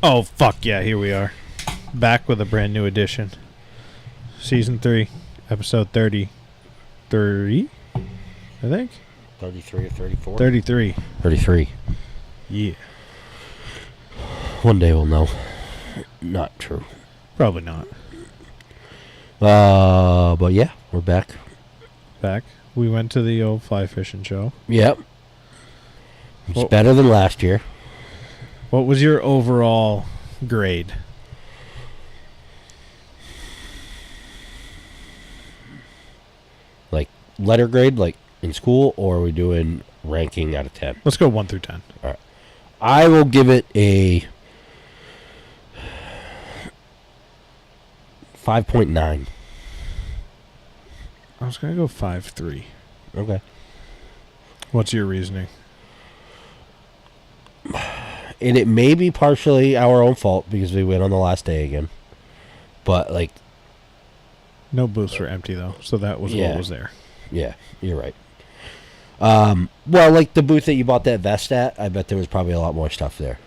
Oh, fuck yeah, here we are. Back with a brand new edition. Season 3, episode 33, I think? 33 or 34? 33. 33. Yeah. One day we'll know. Not true. Probably not. But yeah, we're back. Back. We went to the old fly fishing show. Yep. It's better than last year. What was your overall grade? Like, letter grade, like in school, or are we doing ranking out of 10? Let's go 1 through 10. All right. I will give it a 5.9. I was going to go 5.3. Okay. What's your reasoning? And it may be partially our own fault because we went on the last day again. But, like... No booths were empty, though, so that was what was there. Yeah, you're right. Well, like the booth that you bought that vest at, I bet there was probably a lot more stuff there.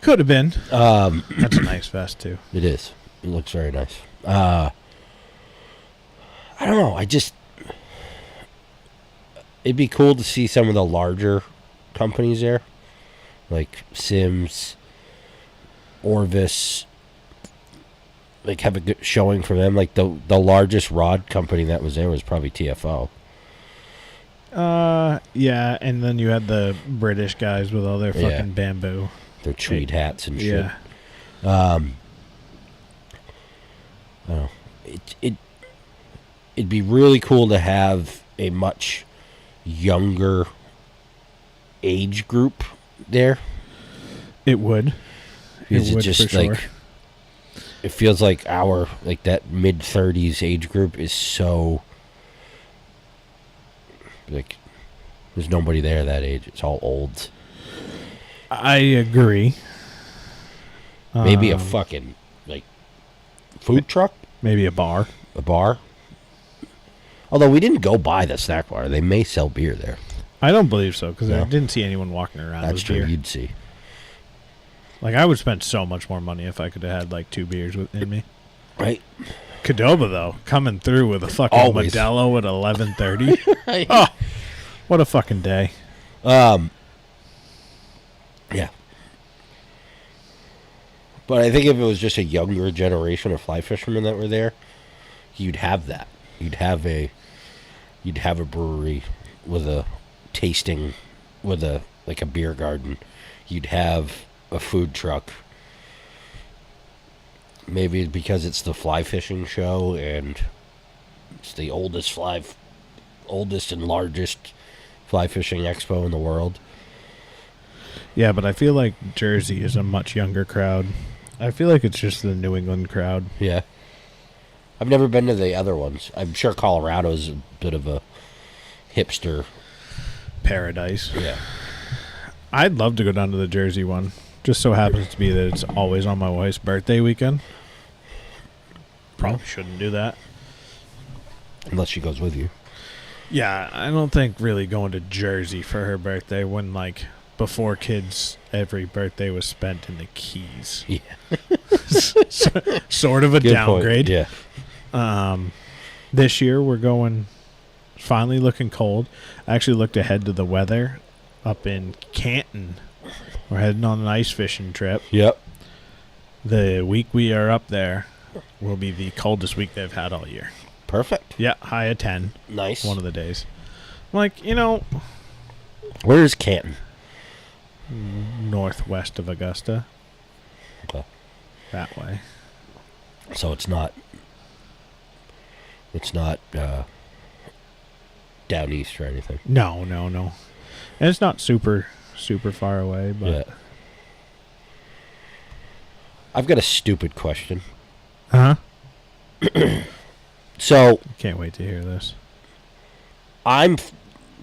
Could have been. That's a nice vest, too. It is. It looks very nice. I don't know. It'd be cool to see some of the larger companies there. Like Sims, Orvis. Like, have a good showing for them. Like, the largest rod company that was there was probably TFO. Yeah, and then you had the British guys with all their fucking bamboo. Their tweed hats and shit. Yeah. I don't know. It'd be really cool to have a much younger age group there. It would. Because it would, just for like sure. It feels like that mid-30s age group is so, like, there's nobody there that age. It's all olds. I agree. Maybe a fucking, like, food truck? Maybe a bar. A bar? Although we didn't go by the snack bar. They may sell beer there. I don't believe so, because No. I didn't see anyone walking around That's with true. beer. You'd see. Like, I would spend so much more money if I could have had, like, 2 beers in me. Right? Qdoba, though, coming through with a fucking Always. Modelo at 11:30. Oh, what a fucking day. Yeah. But I think if it was just a younger generation of fly fishermen that were there, you'd have that. You'd have a brewery with a tasting, with a beer garden. You'd have a food truck. Maybe because it's the fly fishing show and it's the oldest and largest fly fishing expo in the world. Yeah, but I feel like Jersey is a much younger crowd. I feel like it's just the New England crowd. Yeah. I've never been to the other ones. I'm sure Colorado's a bit of a hipster Paradise. Yeah. I'd love to go down to the Jersey one. Just so happens to be that it's always on my wife's birthday weekend. Probably shouldn't do that. Unless she goes with you. Yeah, I don't think really going to Jersey for her birthday when, like, before kids, every birthday was spent in the Keys. Yeah. Sort of a Good downgrade. point. Yeah. This year we're going, finally looking cold. I actually looked ahead to the weather up in Canton. We're heading on an ice fishing trip. Yep. The week we are up there will be the coldest week they've had all year. Perfect. Yeah, high of 10. Nice. One of the days. Like, you know, Where is Canton? northwest of Augusta. Okay. That way. So it's not down east or anything. No. And it's not super far away, but Yeah. I've got a stupid question. uh-huh. So Can't wait to hear this.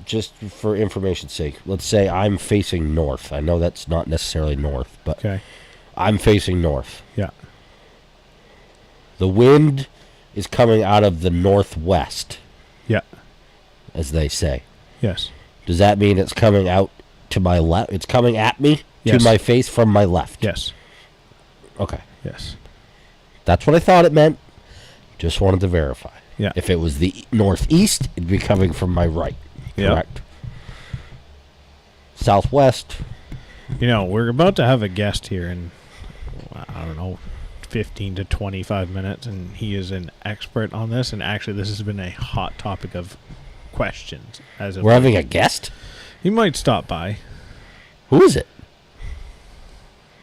just for information's sake, let's say I'm facing north. I know that's not necessarily north, but Okay. I'm facing north. Yeah. The wind is coming out of the northwest, Yeah. as they say. Yes. Does that mean it's coming out to my left? It's coming at me Yes. to my face from my left. Yes. Okay. Yes. That's what I thought it meant. Just wanted to verify. Yeah. If it was the northeast, it'd be coming from my right. Yep. Correct. Southwest. You know, we're about to have a guest here in, I don't know, 15 to 25 minutes, and he is an expert on this. And actually, this has been a hot topic of questions. As of We're having a guest? He might stop by. Who is it?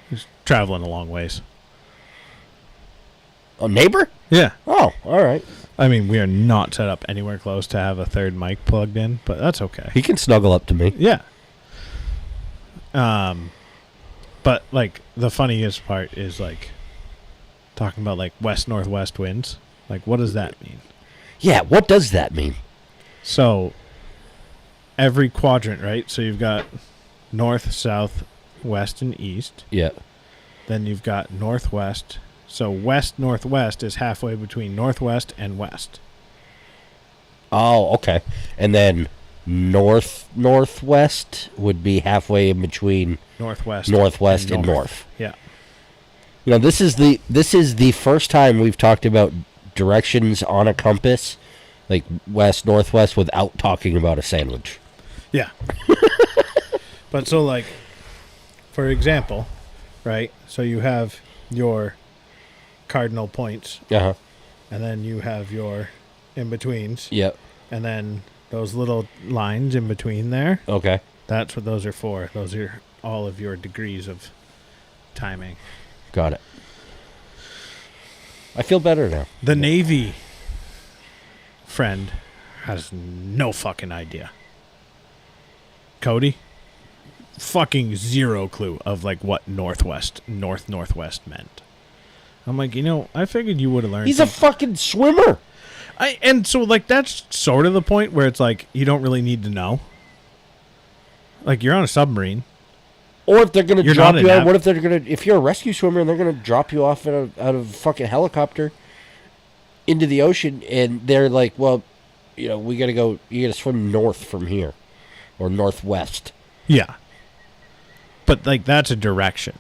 He's traveling a long ways. A neighbor? Yeah. Oh, all right. I mean, we are not set up anywhere close to have a third mic plugged in, but that's okay. He can snuggle up to me. Yeah. But like the funniest part is like talking about like west-northwest winds. Like, what does that mean? Yeah, what does that mean? So every quadrant, right? So you've got north, south, west, and east. Yeah. Then you've got northwest. So west-northwest is halfway between northwest and west. Oh, okay. And then northwest would be halfway in between Northwest and north. Yeah. You know, this is the first time we've talked about directions on a compass, like west, northwest, without talking about a sandwich. Yeah. But so like, for example, right? So you have your cardinal points, Uh-huh. and then you have your in-betweens, Yep. and then those little lines in between there, Okay. that's what those are for. Those are all of your degrees of timing. Got it. I feel better now. The Navy friend has no fucking idea. Cody? Fucking zero clue of like what northwest meant. I'm like, you know, I figured you would have learned. He's a fucking swimmer. And so like that's sort of the point where it's like you don't really need to know. Like you're on a submarine. Or if they're gonna You're drop not you an out, what if they're gonna? If you're a rescue swimmer and they're gonna drop you off out of a fucking helicopter into the ocean, and they're like, well, you know, we gotta go. You gotta swim north from here, or northwest. Yeah. But like that's a direction.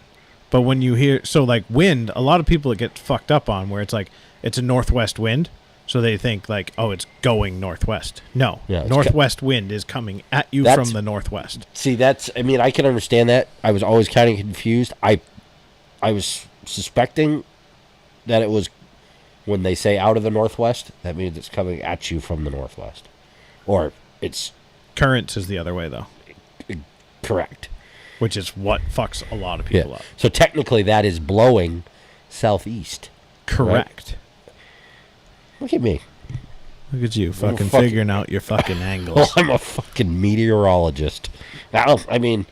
But when you hear so like wind, a lot of people get fucked up on where it's like it's a northwest wind, so they think like, oh, it's going northwest. No, Yeah, it's northwest wind is coming at you from the northwest. See, that's. I mean, I can understand that. I was always kind of confused. I was suspecting that it was when they say out of the northwest, that means it's coming at you from the northwest, or it's Currents is the other way though, correct. which is what fucks a lot of people up. So technically, that is blowing southeast. Correct. Look at me. Look at you, fucking fucking- figuring out your fucking Oh, angles. I'm a fucking meteorologist. Well, I mean,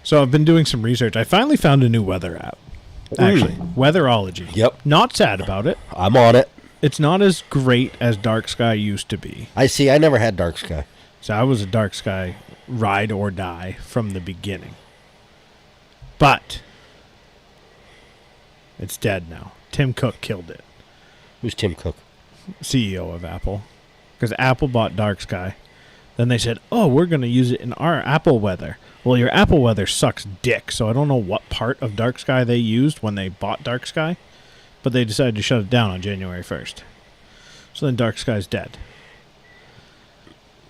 So I've been doing some research. I finally found a new weather app. Actually, Weatherology. Yep. Not sad about it. I'm on it. It's not as great as Dark Sky used to be. I see. I never had dark sky. So I was a Dark Sky ride or die from the beginning. But it's dead now. Tim Cook killed it. Who's Tim Cook? CEO of Apple. Because Apple bought Dark Sky. Then they said, oh, we're going to use it in our Apple weather. Well, your Apple weather sucks dick, so I don't know what part of Dark Sky they used when they bought Dark Sky, but they decided to shut it down on January 1st. So then Dark Sky's dead.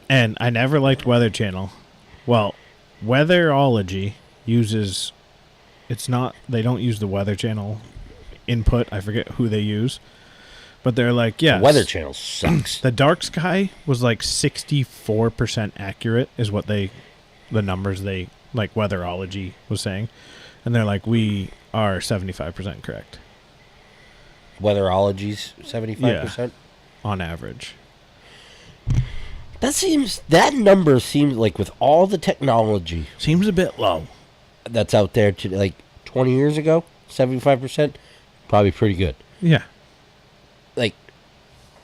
And I never liked Weather Channel. Well, Weatherology uses... It's not... They don't use the Weather Channel input. I forget who they use. But they're like, yeah. Weather Channel sucks. The Dark Sky was like 64% accurate is what the numbers they, like Weatherology was saying. And they're like, we are 75% correct. Weatherology's 75%? On average. That number seems like with all the technology Seems a bit low. that's out there to like 20 years ago, 75%, probably pretty good. Yeah. Like,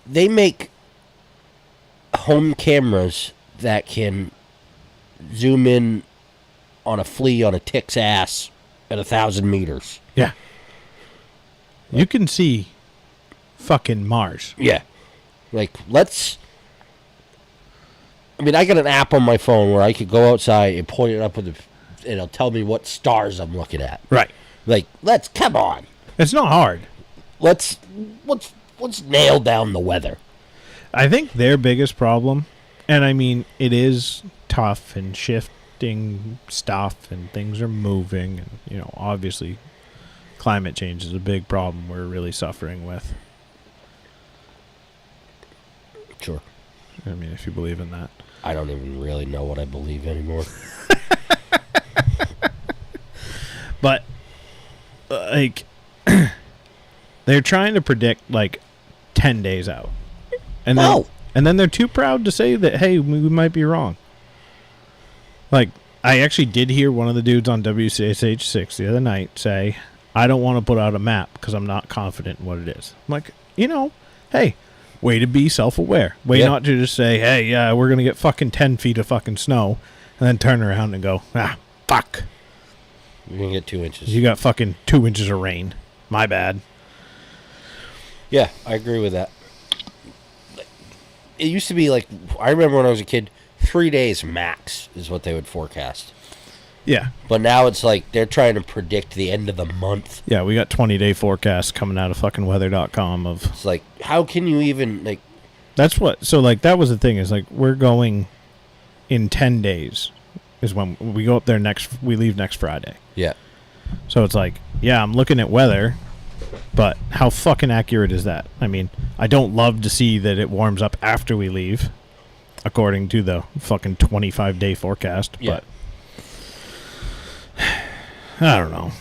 they make home cameras that can zoom in on a flea on a tick's ass at 1,000 meters. Yeah. You can see fucking Mars. Yeah. Like, let's I mean, I got an app on my phone where I could go outside and point it up with and it'll tell me what stars I'm looking at. Right. Like, come on. It's not hard. Let's nail down the weather. I think their biggest problem, and I mean, it is tough and shifting stuff and things are moving and, you know, obviously climate change is a big problem we're really suffering with. Sure. I mean, if you believe in that. I don't even really know what I believe anymore. But, like, they're trying to predict, like, 10 days out. And then they're too proud to say that, hey, we might be wrong. Like, I actually did hear one of the dudes on WCSH 6 the other night say, I don't want to put out a map because I'm not confident in what it is. I'm like, you know, hey, way to be self-aware. Way not to just say, hey, yeah, we're going to get fucking 10 feet of fucking snow, and then turn around and go, fuck. You're going to get 2 inches. You got fucking 2 inches of rain. My bad. Yeah, I agree with that. It used to be like, I remember when I was a kid, 3 days max is what they would forecast. Yeah. But now it's like they're trying to predict the end of the month. Yeah, we got 20-day forecasts coming out of fucking weather.com of... It's like, how can you even, like... That's what... So, like, that was the thing, is, like, we're going in 10 days is when we go up there we leave next Friday. Yeah. So it's like, yeah, I'm looking at weather, but how fucking accurate is that? I mean, I don't love to see that it warms up after we leave, according to the fucking 25-day forecast, yeah. But I don't know.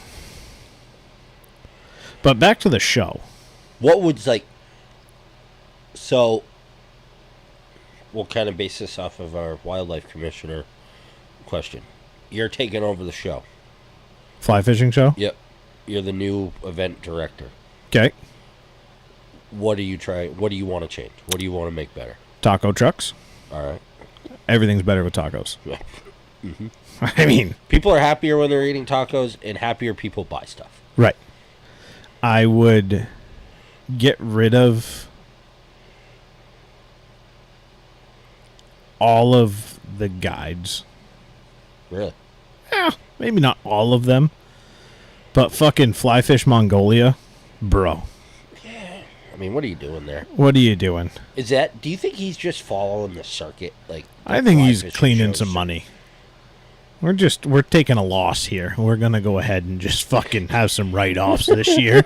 But back to the show. What would, like... So, we'll kind of base this off of our wildlife commissioner question. You're taking over the show. Fly fishing show? Yep. You're the new event director. Okay. What do you want to change? What do you want to make better? Taco trucks. All right. Everything's better with tacos. Yeah. Mm-hmm. I mean... People are happier when they're eating tacos, and happier people buy stuff. Right. I would get rid of all of the guides. Really? Yeah, maybe not all of them. But fucking Fly Fish Mongolia, bro. Yeah. I mean, what are you doing there? What are you doing? Do you think he's just following the circuit? Like, I think he's cleaning some money. We're taking a loss here. We're going to go ahead and just fucking have some write-offs this year.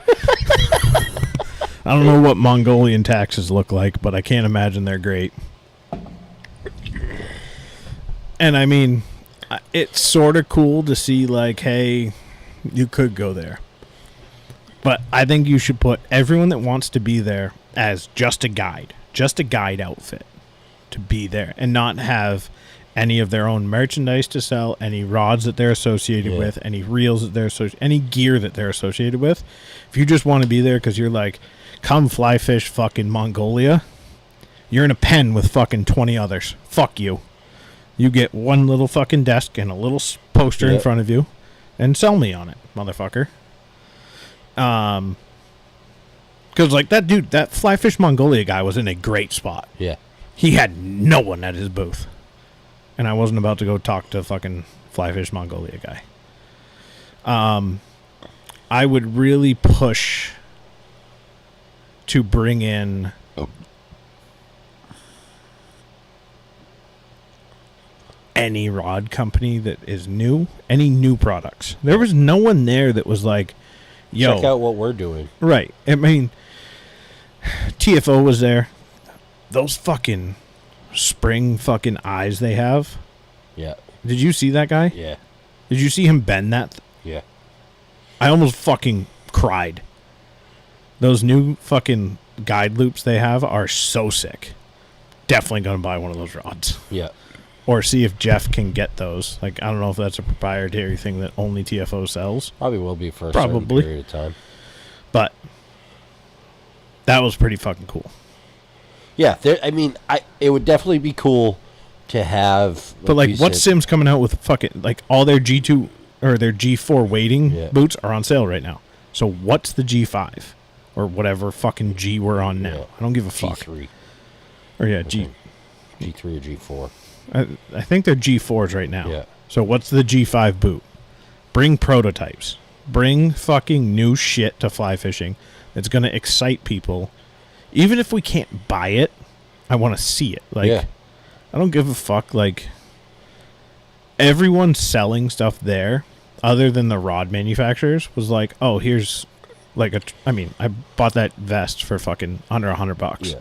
I don't know what Mongolian taxes look like, but I can't imagine they're great. And I mean, it's sort of cool to see, like, hey, you could go there. But I think you should put everyone that wants to be there as just a guide outfit to be there, and not have any of their own merchandise to sell, any rods that they're associated with, any reels that they're associated, any gear that they're associated with. If you just want to be there because you're like, come fly fish fucking Mongolia, you're in a pen with fucking 20 others. Fuck you. You get one little fucking desk and a little poster in front of you, and sell me on it, motherfucker. Because like that dude, that Fly Fish Mongolia guy was in a great spot. Yeah. He had no one at his booth. And I wasn't about to go talk to fucking Fly Fish Mongolia guy. I would really push to bring in any rod company that is new, any new products. There was no one there that was like, yo, check out what we're doing. Right. I mean, TFO was there. Those fucking spring fucking eyes they have. Yeah. Did you see that guy? Yeah. Did you see him bend that? Yeah. I almost fucking cried. Those new fucking guide loops they have are so sick. Definitely going to buy one of those rods. Yeah. Or see if Jeff can get those. Like, I don't know if that's a proprietary thing that only TFO sells. Probably will be for a certain period of time. But that was pretty fucking cool. Yeah, it would definitely be cool to have. But like, what Sim's coming out with fucking like all their G2 or their G4 weighting boots are on sale right now. So what's the G5 or whatever fucking G we're on now? I don't give a fuck. G3. Or G3 or G4. I think they're G4s right now. Yeah. So what's the G5 boot? Bring prototypes. Bring fucking new shit to fly fishing. It's going to excite people. Even if we can't buy it, I want to see it. Like, Yeah. I don't give a fuck. Like, everyone selling stuff there, other than the rod manufacturers, was like, oh, here's like I bought that vest for fucking under $100. Yeah.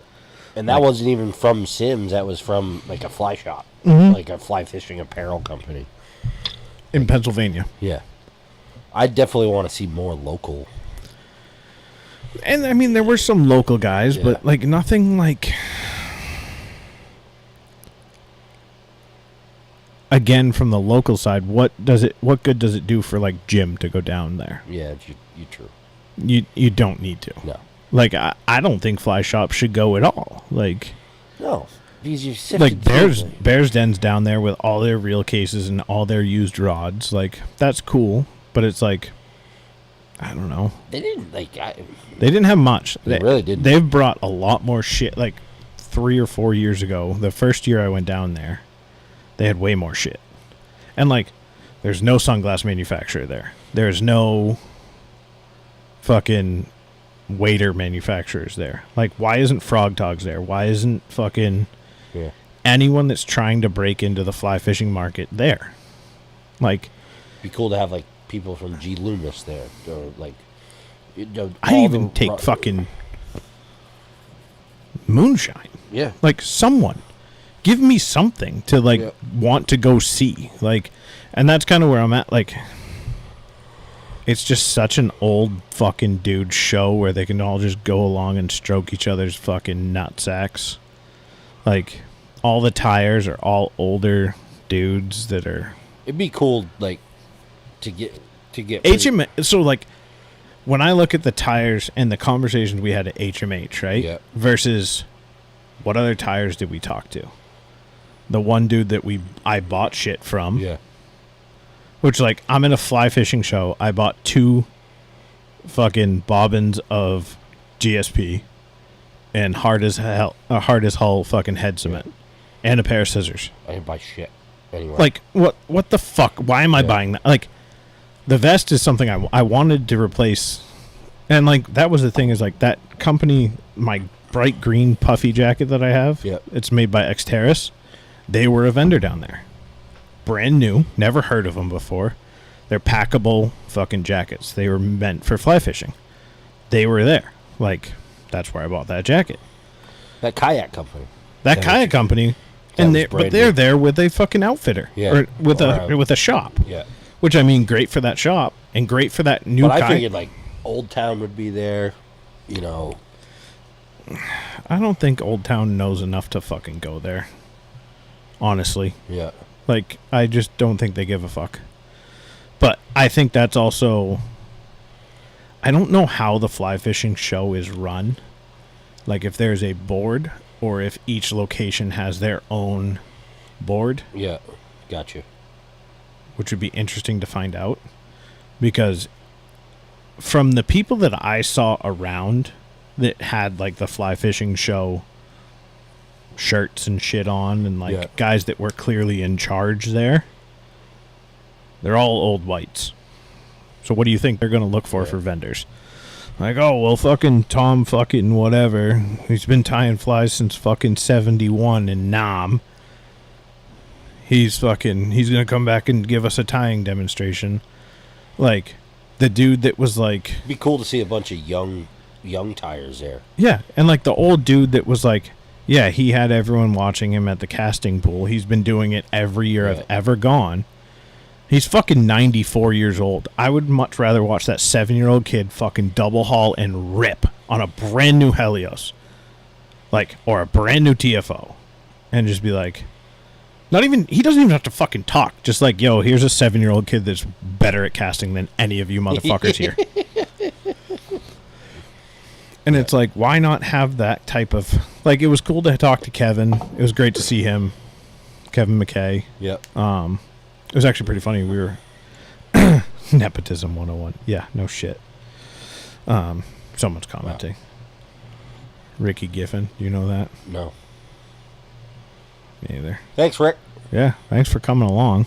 And that wasn't even from Sims. That was from like a fly shop, Mm-hmm. like a fly fishing apparel company In Pennsylvania. Yeah. I definitely want to see more local. And I mean, there were some local guys, Yeah. but like nothing like. Again, from the local side, what good does it do for like Jim to go down there? Yeah, you true. You don't need to. No. Like I don't think fly shops should go at all. Like No. Because you sifted like Bears through it. Bears Den's down there with all their reel cases and all their used rods. Like that's cool, but it's like I don't know. They didn't like. They didn't have much. They really didn't. They've brought a lot more shit. Like 3 or 4 years ago, the first year I went down there, they had way more shit. And like, there's no sunglass manufacturer there. There's no fucking waiter manufacturers there. Like, why isn't Frog Togs there? Why isn't fucking anyone that's trying to break into the fly fishing market there? Like, be cool to have like people from G Loomis there, or like. I'd even take fucking moonshine. Yeah. Like, someone. Give me something to, like, want to go see. Like, and that's kind of where I'm at. Like, it's just such an old fucking dude show where they can all just go along and stroke each other's fucking nutsacks. Like, all the tires are all older dudes that are... It'd be cool, like, to get... HMH, so, like... When I look at the tires and the conversations we had at HMH, right? Yeah. Versus what other tires did we talk to? The one dude that I bought shit from. Yeah. Which, like, I'm in a fly fishing show. I bought 2 fucking bobbins of GSP and hard as hull fucking head cement and a pair of scissors. I didn't buy shit anyway. Like, what the fuck? Why am I buying that? Like, the vest is something I wanted to replace. And, like, that was the thing is, like, that company, my bright green puffy jacket that I have, it's made by Xteris. They were a vendor down there. Brand new. Never heard of them before. They're packable fucking jackets. They were meant for fly fishing. They were there. Like, that's where I bought that jacket. That kayak company. That kayak company. And they're there with a fucking outfitter. Yeah. Or with a shop. Yeah. Which, I mean, great for that shop and great for that new But I figured, like, Old Town would be there, you know. I don't think Old Town knows enough to fucking go there. Honestly. Yeah. Like, I just don't think they give a fuck. But I think that's also... I don't know how the fly fishing show is run. Like, if there's a board or if each location has their own board. Yeah. Gotcha. Which would be interesting to find out. Because from the people that I saw around that had, like, the fly fishing show shirts and shit on and, like, guys that were clearly in charge there, they're all old whites. So what do you think they're going to look for vendors? Like, oh, well, fucking Tom fucking whatever. He's been tying flies since fucking 71 in Nam. He's going to come back and give us a tying demonstration. Like, the dude that was like... It'd be cool to see a bunch of young tires there. Yeah, and like the old dude that was like, yeah, he had everyone watching him at the casting pool. He's been doing it every year I've ever gone. He's fucking 94 years old. I would much rather watch that 7-year-old kid fucking double haul and rip on a brand new Helios. Like, or a brand new TFO. And just be like... he doesn't even have to fucking talk. Just like, yo, here's a 7-year-old kid that's better at casting than any of you motherfuckers here. And it's like, why not have that type of... Like, it was cool to talk to Kevin. It was great to see him. Kevin McKay. Yep. It was actually pretty funny. We were... Nepotism 101. Yeah, no shit. Someone's commenting. Wow. Ricky Giffen. Do you know that? No. Me either. Thanks, Rick. Yeah, thanks for coming along.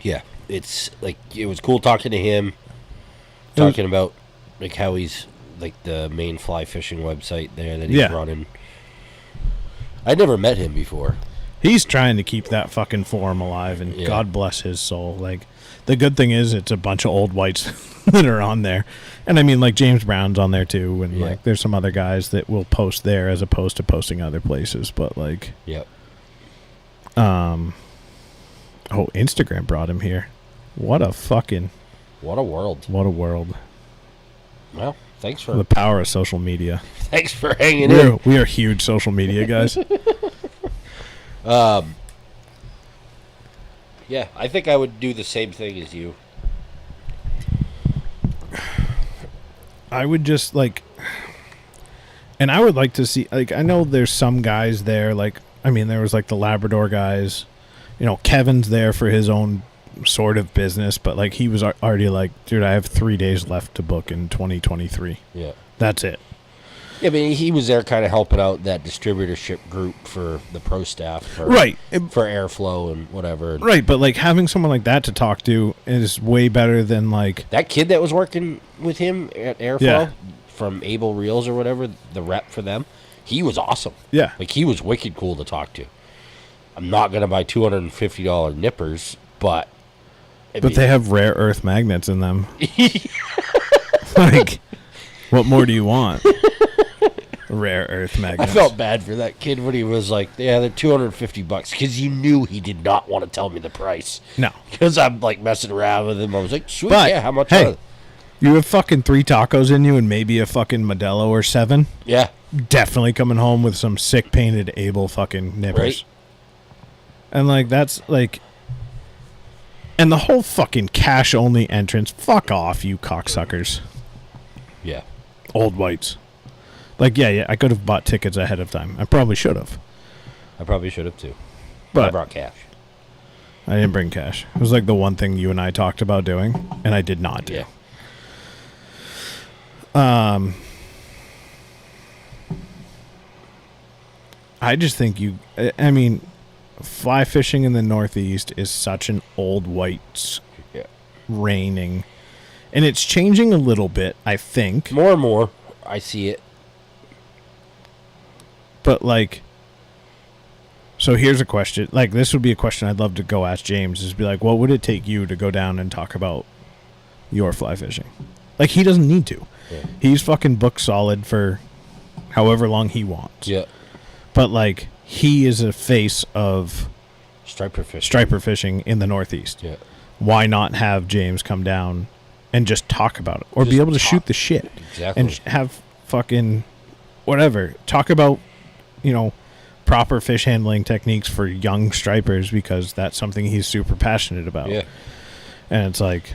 Yeah, it's like it was cool talking to him, It was- talking about like how he's like the main fly fishing website there that he's Yeah. running. I'd never met him before. He's trying to keep that fucking forum alive, and Yeah. God bless his soul. Like, the good thing is it's a bunch of old whites that are on there. And I mean, like, James Brown's on there too, and Yeah. like there's some other guys that will post there as opposed to posting other places. But like, Yep. oh, Instagram brought him here. What a What a world. world. Well, thanks The for power of social media. thanks for hanging in. We are huge social media guys. Yeah, I think I would do the same thing as you. I would just like, and I would like to see, like, I know there's some guys there, like, I mean, there was like the Labrador guys, you know, Kevin's there for his own sort of business, but like he was already like, dude, I have 3 days left to book in 2023. Yeah. That's it. Yeah, I mean, he was there kind of helping out that distributorship group for the pro staff. For, Right. For airflow and whatever. Right, but like having someone like that to talk to is way better than like, That kid that was working with him at Airflow Yeah. from Able Reels or whatever, the rep for them, he was awesome. yeah. Like, he was wicked cool to talk to. I'm not going to buy $250 nippers, but... But they have rare earth magnets in them. Like, what more do you want? Rare earth I magnets. felt bad for that kid when he was like, yeah, they're $250, because you knew he did not want to tell me the price. No. Because I'm, like, messing around with him. I was like, sweet, But, yeah, how much hey, are they? You have fucking 3 tacos in you and maybe a fucking Modelo or 7. Yeah, Definitely coming home with some sick painted Able fucking nippers. Right. And like that's like, and the whole fucking cash only entrance. Fuck off, you cocksuckers. yeah. Old whites. Like yeah, I could have bought tickets ahead of time. I probably should have, I probably should have, too. But I but brought cash. I didn't bring cash. It was like the one thing you and I talked about doing, and I did not do. Yeah. I just think I mean, fly fishing in the Northeast is such an old whites Yeah. reigning, and it's changing a little bit, I think. More and more, I see it. But like, so here's a question. Like, this would be a question I'd love to go ask James. Is be like, what would it take you to go down and talk about your fly fishing? Like, he doesn't need to. Yeah. He's fucking booked solid for however long he wants. Yeah. But like, he is a face of Striper fish. striper fishing in the Northeast. Yeah. Why not have James come down and just talk about it, or Just be able to talk. shoot the shit Exactly. and have fucking whatever talk about, you know, proper fish handling techniques for young stripers, because that's something he's super passionate about. Yeah. And it's like,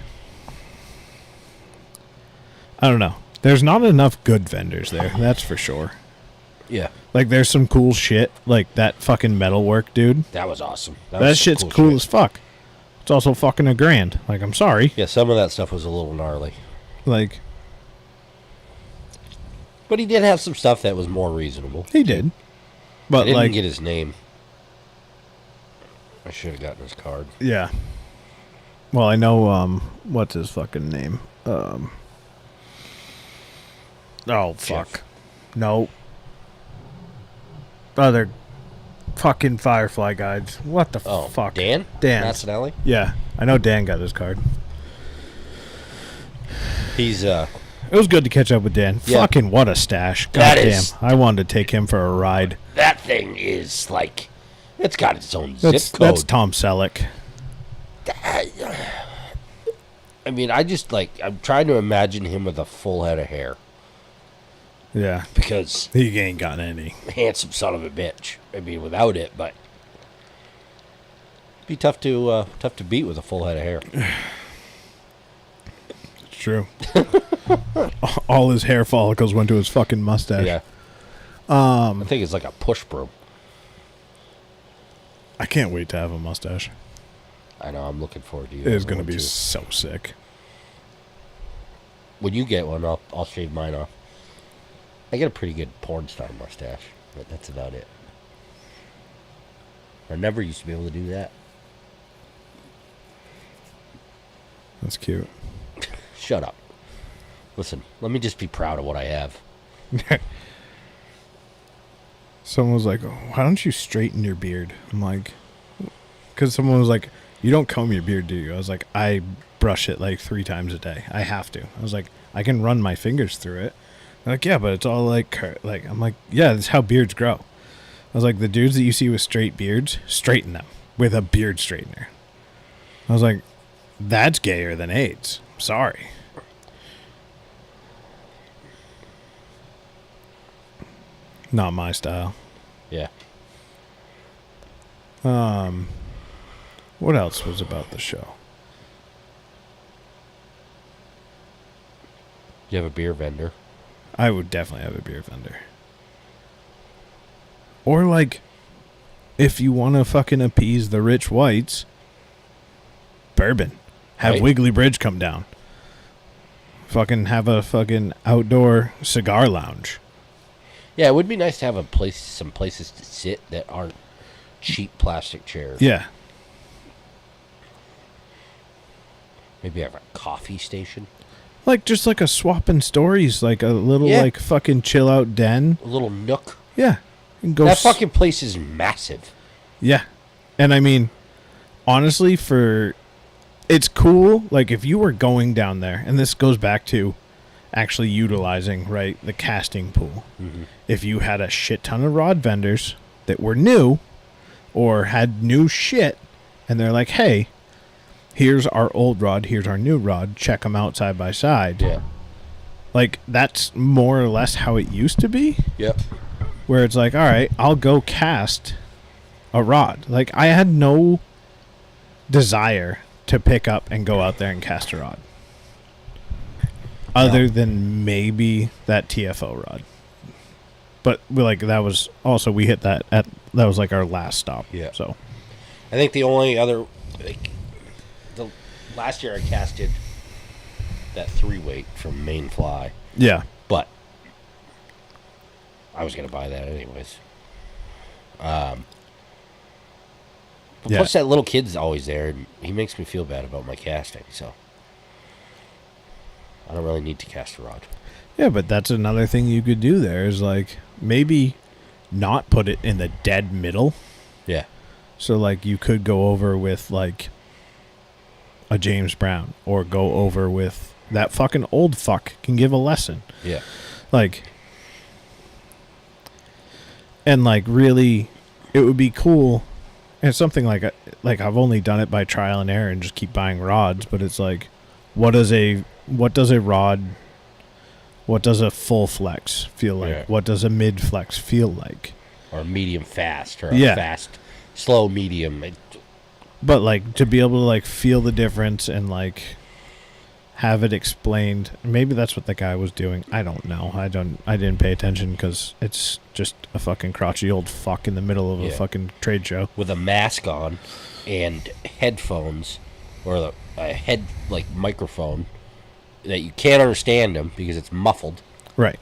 I don't know. There's not enough good vendors there. That's for sure. Yeah. Like, there's some cool shit, like that fucking metalwork, dude. That was awesome. That was some shit's cool shit. as fuck. It's also fucking $1,000. Like, I'm sorry. Yeah, some of that stuff was a little gnarly. Like, But he did have some stuff that was more reasonable. he did. I But didn't like, get his name. I should have gotten his card. yeah. Well, I know, what's his fucking name? Oh, fuck. Jeff. No. Other fucking Firefly guides. What the Oh, fuck? Dan? Dan. Massinelli? Yeah. I know Dan got his card. He's, It was good to catch up with Dan. Yeah. Fucking what a stash. God That damn. is- I wanted to take him for a ride. that thing is like, it's got its own That's zip code. that's Tom Selleck. I mean, I just like, I'm trying to imagine him with a full head of hair. Yeah. Because He ain't got any. handsome son of a bitch. I mean, without it, but it'd be tough to beat with a full head of hair. It's true. All his hair follicles went to his fucking mustache. Yeah. I think it's like a push broom. I can't wait to have a mustache. I know. I'm looking forward to you. It is going to having be one, too. so sick. When you get one, I'll shave mine off. I get a pretty good porn star mustache, but that's about it. I never used to be able to do that. That's cute. Shut up. Listen, let me just be proud of what I have. Someone was like, oh, why don't you straighten your beard? I'm like, because someone was like, you don't comb your beard, do you? I was like, I brush it like 3 times a day. I have to. I was like, I can run my fingers through it. They're like, yeah, but it's all like, I'm like, yeah, that's how beards grow. I was like, the dudes that you see with straight beards, straighten them with a beard straightener. I was like, that's gayer than AIDS. Sorry. Not my style. Yeah. What else was about the show? You have a beer vendor. I would definitely have a beer vendor. Or like, if you want to fucking appease the rich whites, bourbon. Have Right. Wiggly Bridge come down. Fucking have a fucking outdoor cigar lounge. Yeah, it would be nice to have some places to sit that aren't cheap plastic chairs. Yeah. Maybe have a coffee station. Like, just like a swapping stories, like a little, Yeah. like, fucking chill out den. A little nook. Yeah. And go That fucking place is massive. Yeah. And I mean, honestly, it's cool. Like, if you were going down there, and this goes back to actually utilizing, right, the casting pool. Mm-hmm. If you had a shit ton of rod vendors that were new or had new shit, and they're like, hey, here's our old rod, here's our new rod, check them out side by side. Yeah. Like, that's more or less how it used to be. Yep. Where it's like, all right, I'll go cast a rod. Like, I had no desire to pick up and go out there and cast a rod. Other than maybe that TFO rod. But, like, that was also, we hit that that was like our last stop. Yeah. So, I think the only other, the last year I casted that 3-weight from Main Fly, yeah. but I was gonna buy that anyways. But Yeah. plus that little kid's always there, and he makes me feel bad about my casting, so I don't really need to cast a rod. Yeah, but that's another thing you could do there is, like, maybe not put it in the dead middle. Yeah. So, like, you could go over with, like, a James Brown, or go over with that fucking old fuck can give a lesson. Yeah. Like, and, like, really, it would be cool. And something like I've only done it by trial and error and just keep buying rods, but it's like, what does a full flex feel like? Yeah. What does a mid flex feel like? Or medium fast, or a Yeah. fast, slow medium. But, like, to be able to, like, feel the difference and, like, have it explained. Maybe that's what the guy was doing. I don't know. I didn't pay attention because it's just a fucking crotchety old fuck in the middle of a fucking trade show. With a mask on and headphones, or a head, like, microphone that you can't understand him because it's muffled. Right.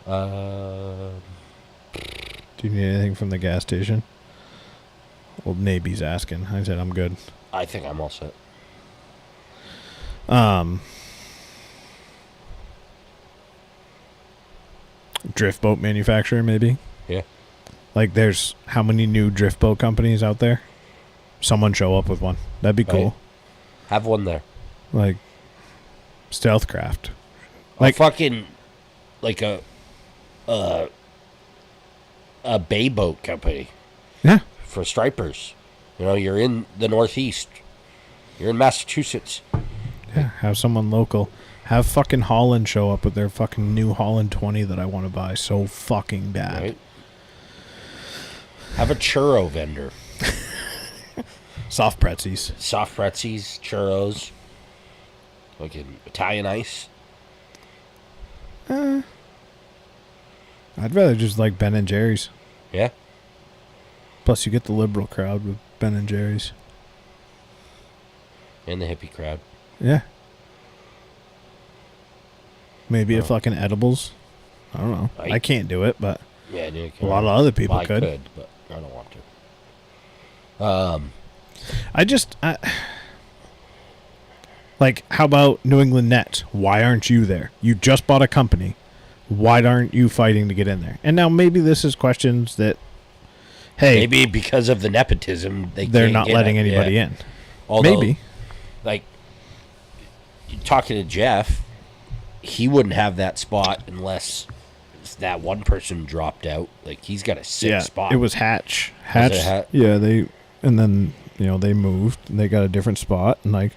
Do you need anything from the gas station? Old Naby's asking. I said I'm good. I think I'm all set. Drift boat manufacturer, maybe. Yeah. Like, there's how many new drift boat companies out there? Someone show up with one. That'd be cool. Right. Have one there. Like, Stealthcraft. Like fucking, like a bay boat company Yeah. for stripers. You know, you're in the Northeast. You're in Massachusetts. Yeah. Have someone local. Have fucking Holland show up with their fucking new Holland 20 that I want to buy so fucking bad. Right? Have a churro vendor. Soft pretzies. Soft pretzies, churros. Fucking Italian ice. I'd rather just like Ben and Jerry's. Yeah. Plus, you get the liberal crowd with Ben and Jerry's. And the hippie crowd. Yeah. Maybe a fucking edibles. I don't know. I can't do it, but yeah, a lot of other people I could. but I don't want to. Like, how about New England Nets? Why aren't you there? You just bought a company. Why aren't you fighting to get in there? And now maybe this is questions that, hey, maybe because of the nepotism, they're not letting anybody in. Although, maybe. Like, talking to Jeff, he wouldn't have that spot unless that one person dropped out. Like, he's got a sick spot. It was Hatch. Was it Yeah, and then, they moved and they got a different spot. And, like,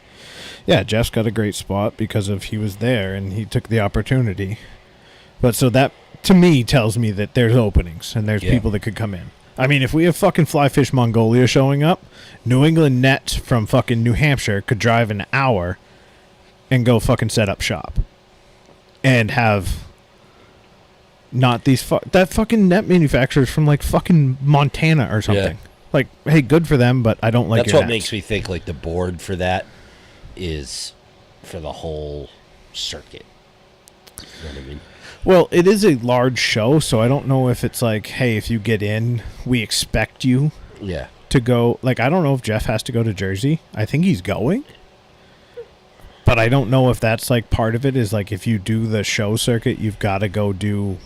yeah, Jeff's got a great spot because of he was there and he took the opportunity. But so that, to me, tells me that there's openings and there's people that could come in. I mean, if we have fucking Fly Fish Mongolia showing up, New England Nets from fucking New Hampshire could drive an hour and go fucking set up shop. And have not these that fucking net manufacturers from like fucking Montana or something. Yeah. Like, hey, good for them, but I don't like That's your what nets. makes me think like the board for that is for the whole circuit. You know what I mean? Well, it is a large show, so I don't know if it's like, hey, if you get in, we expect you to go. Like, I don't know if Jeff has to go to Jersey. I think he's going. But I don't know if that's like part of it is like if you do the show circuit, you've got to go do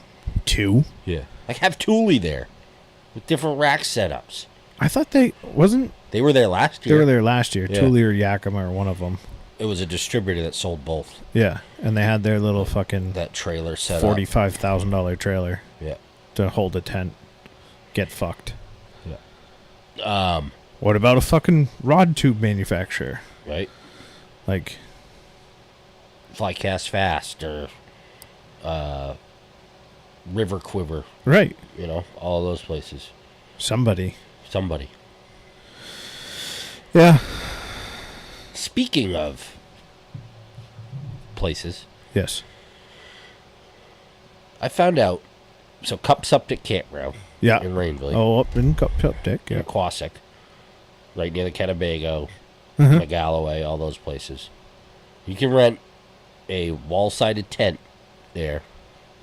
2. Yeah. Like have Thule there with different rack setups. I thought they were there last year. They were there last year. Yeah. Thule or Yakima or one of them. It was a distributor that sold both. Yeah, and they had their little fucking that trailer set $45,000 trailer. Yeah. To hold a tent. Get fucked. Yeah. What about a fucking rod tube manufacturer? Right. Like Fly Cast Fast or River Quiver. Right. All those places. Somebody. Yeah. Speaking of places. Yes. I found out, so Cup Septic Campground. Yeah. In Rainville. Oh, up in Cup Septic. Yeah. In Quasic. Right near the Kennebago. Mm-hmm. The Galloway, all those places. You can rent a wall-sided tent there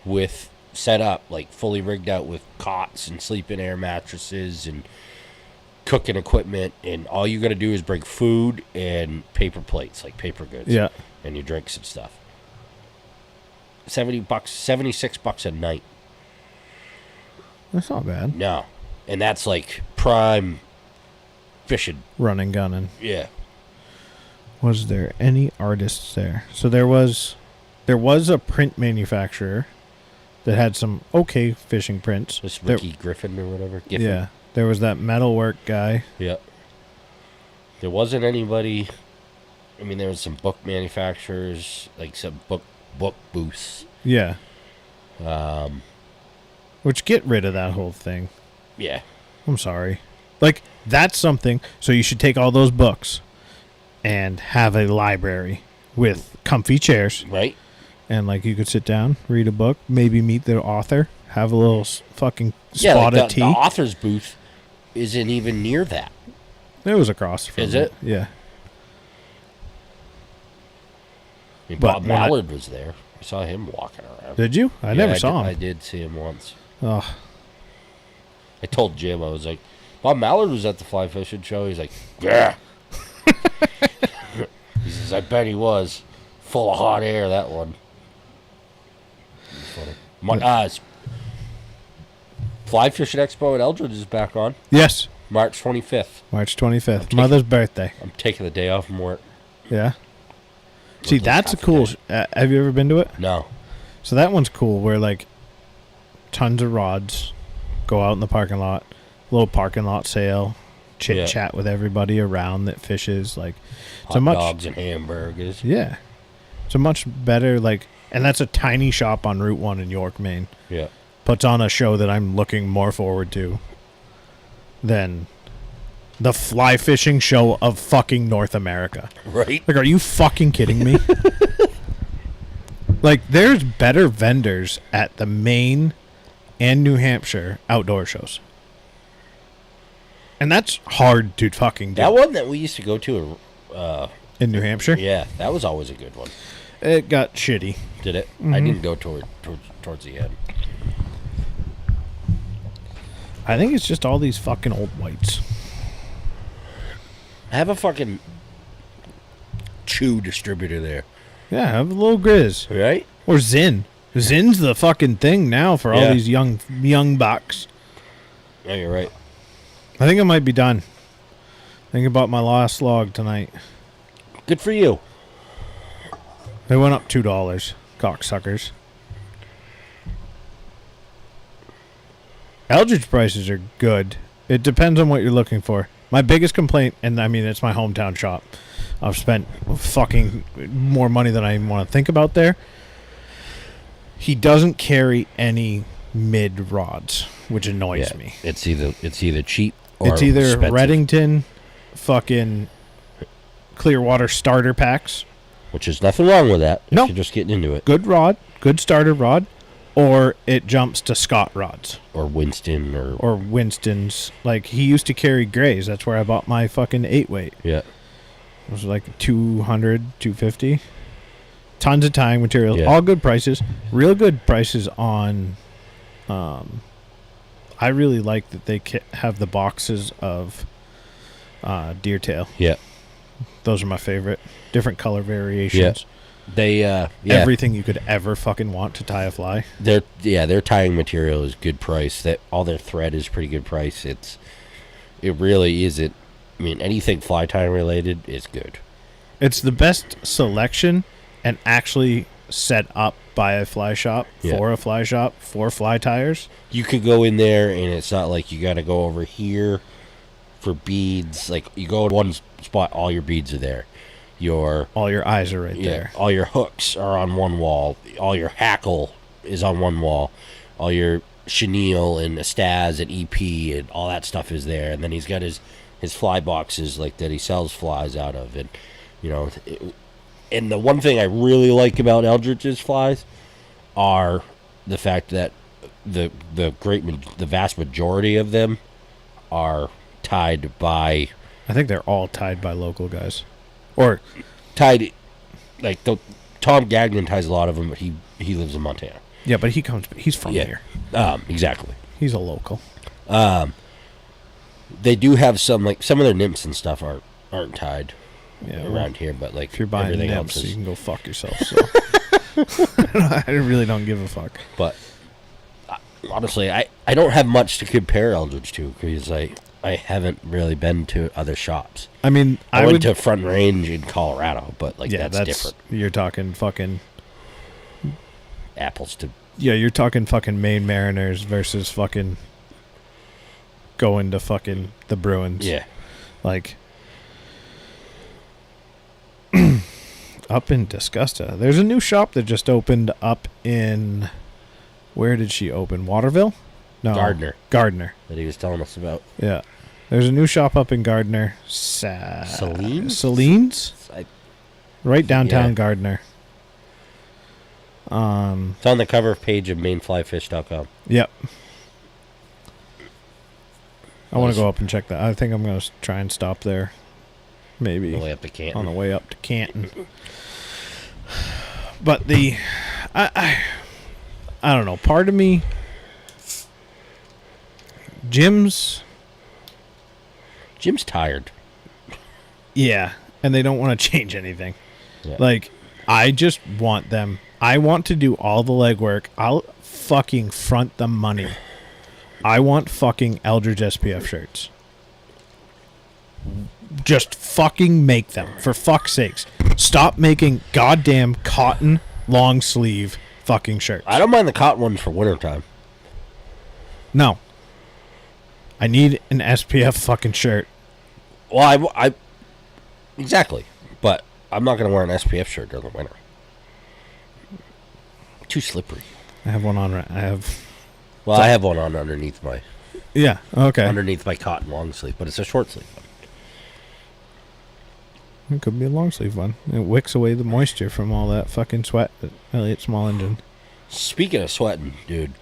with set up, like fully rigged out with cots and sleeping air mattresses and cooking equipment, and all you got to do is bring food and paper plates, like paper goods, and your drinks and stuff. $76 a night. That's not bad. No, and that's like prime fishing, running, gunning. Yeah. Was there any artists there? So there was a print manufacturer that had some okay fishing prints. This Ricky Griffin or whatever. Giffen. Yeah. There was that metalwork guy. Yeah. There wasn't anybody. I mean, there was some book manufacturers, like some book booths. Yeah. Which, get rid of that whole thing. Yeah. I'm sorry. Like, that's something. So you should take all those books and have a library with comfy chairs. Right. And, like, you could sit down, read a book, maybe meet the author, have a little fucking spot of tea. The author's booth isn't even near that. It was across from Is it? Yeah. I mean, Bob Mallard was there. I saw him walking around. Did you? I never saw him. I did see him once. Oh. I told Jim, I was like, Bob Mallard was at the fly fishing show. He's like, yeah. He says, I bet he was. Full of hot air, that one. Funny. Fly Fishing Expo at Eldred is back on. Yes. March 25th. March 25th. Mother's birthday. I'm taking the day off from work. Yeah. See, that's a cool... have you ever been to it? No. So that one's cool where, like, tons of rods go out in the parking lot. Little parking lot sale. Chit-chat with everybody around that fishes. Like, hot dogs and hamburgers. Yeah. It's a much better, like... And that's a tiny shop on Route 1 in York, Maine. Yeah. Puts on a show that I'm looking more forward to than the fly fishing show of fucking North America. Right. Like, are you fucking kidding me? Like, there's better vendors at the Maine and New Hampshire outdoor shows. And that's hard to fucking do. That one that we used to go to in New Hampshire? Yeah, that was always a good one. It got shitty. Did it? Mm-hmm. I didn't go towards the end. I think it's just all these fucking old whites. I have a fucking chew distributor there. Yeah, have a little Grizz. Right? Or Zin. Zin's the fucking thing now for all these young bucks. Yeah, you're right. I think I might be done. Think about my last log tonight. Good for you. They went up $2, cocksuckers. Eldridge prices are good. It depends on what you're looking for. My biggest complaint, and I mean it's my hometown shop. I've spent fucking more money than I even want to think about there. He doesn't carry any mid rods, which annoys me. It's either cheap or it's either expensive. Reddington, fucking Clearwater starter packs. Which is nothing wrong with that. No. If you're just getting into it. Good rod, good starter rod, or it jumps to Scott rods. Or Winston Or Winston's. Like, he used to carry grays. That's where I bought my fucking 8-weight. Yeah. It was like $200, $250. Tons of tying material. Yeah. All good prices. Real good prices on... I really like that they have the boxes of deer tail. Yeah. Those are my favorite. Different color variations. They Everything you could ever fucking want to tie a fly. Their tying material is good price. That all their thread is pretty good price. It really isn't. I mean, anything fly tying related is good. It's the best selection and actually set up by a fly shop for a fly shop for fly tires. You could go in there and it's not like you got to go over here for beads. Like, you go to one spot, all your beads are there. All your eyes are right there. All your hooks are on one wall. All your hackle is on one wall. All your chenille and Estaz and EP and all that stuff is there. And then he's got his fly boxes like that he sells flies out of. And, and the one thing I really like about Eldridge's flies are the fact that the vast majority of them are tied by... I think they're all tied by local guys. Or tied, like Tom Gagnon ties a lot of them, but he lives in Montana. Yeah, but he's from here. Exactly. He's a local. They do have some of their nymphs and stuff aren't tied around here, but like if you're buying everything nymphs, else is, you can go fuck yourself. So. I really don't give a fuck. But honestly, I don't have much to compare Eldridge to because I haven't really been to other shops. I mean, I went to Front Range in Colorado, but that's different. You're talking fucking apples to... Yeah, you're talking fucking Maine Mariners versus fucking going to fucking the Bruins. Yeah. Like, up in Disgusta. There's a new shop that just opened up in... Where did she open? Waterville? No. Gardner. That he was telling us about. Yeah. There's a new shop up in Gardner. Celine's? Right downtown Gardner. It's on the cover page of mainflyfish.com. Yep. I want to go up and check that. I think I'm going to try and stop there. Maybe. On the way up to Canton. On the way up to Canton. But I don't know. Part of me... Jim's tired. Yeah, and they don't want to change anything. Yeah. Like, I just want them. I want to do all the legwork. I'll fucking front the money. I want fucking Eldridge SPF shirts. Just fucking make them, for fuck's sakes. Stop making goddamn cotton long sleeve fucking shirts. I don't mind the cotton ones for wintertime. No. I need an SPF fucking shirt. Well, I exactly, but I'm not going to wear an SPF shirt during the winter. Too slippery. I have one on. I have one on underneath my. Yeah. Okay. Underneath my cotton long sleeve, but it's a short sleeve one. It could be a long sleeve one. It wicks away the moisture from all that fucking sweat at Elliott Small Engine. Speaking of sweating, dude.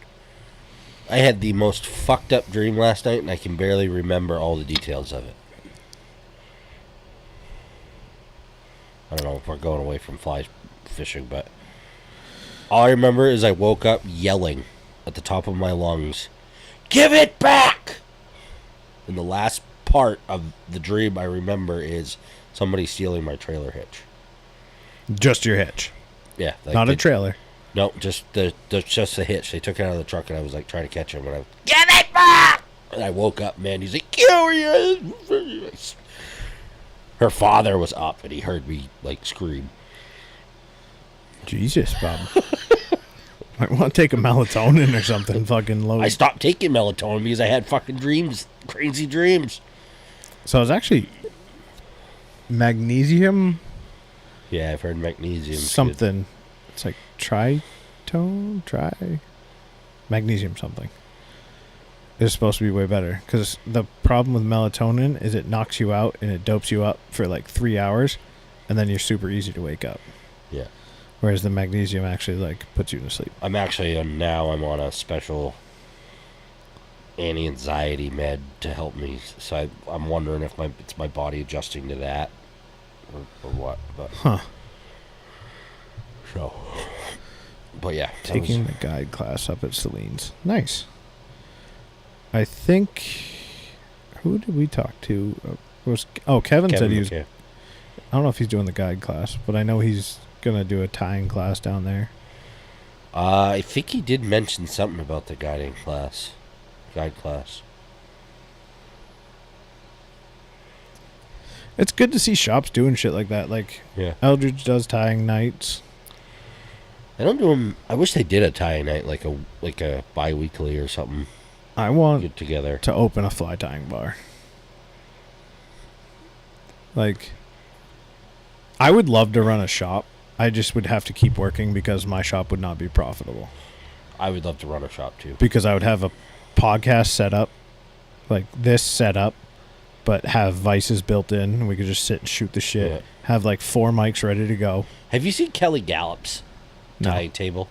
I had the most fucked up dream last night, and I can barely remember all the details of it. I don't know if we're going away from flies fishing, but all I remember is I woke up yelling at the top of my lungs, "Give it back!" And the last part of the dream I remember is somebody stealing my trailer hitch. Just your hitch. Yeah. Not a trailer. No, just the hitch. They took it out of the truck, and I was like trying to catch him, and I "Give it back!" And I woke up, man. He's like, "Kill you!" Her father was up, and he heard me like scream. Jesus, Bob. I want to take a melatonin or something. Fucking low. I stopped taking melatonin because I had fucking dreams, crazy dreams. So it's actually magnesium. Yeah, I've heard magnesium. Something. Good. It's like magnesium something. It's supposed to be way better because the problem with melatonin is it knocks you out and it dopes you up for like 3 hours, and then you're super easy to wake up. Yeah. Whereas the magnesium actually like puts you to sleep. I'm actually I'm on a special anti-anxiety med to help me. So I'm wondering if it's my body adjusting to that or what. But so, but yeah, taking the guide class up at Celine's. Nice. I think who did we talk to? Kevin said he was. I don't know if he's doing the guide class, but I know he's gonna do a tying class down there. I think he did mention something about the guide class. It's good to see shops doing shit like that. Like, yeah. Eldridge does tying nights. I don't do them. I wish they did a tying night, like a bi-weekly or something. I want get together to open a fly tying bar. Like, I would love to run a shop. I just would have to keep working because my shop would not be profitable. I would love to run a shop too. Because I would have a podcast set up, like this set up, but have vices built in. And we could just sit and shoot the shit. Yeah. Have like 4 mics ready to go. Have you seen Kelly Gallup's tying table?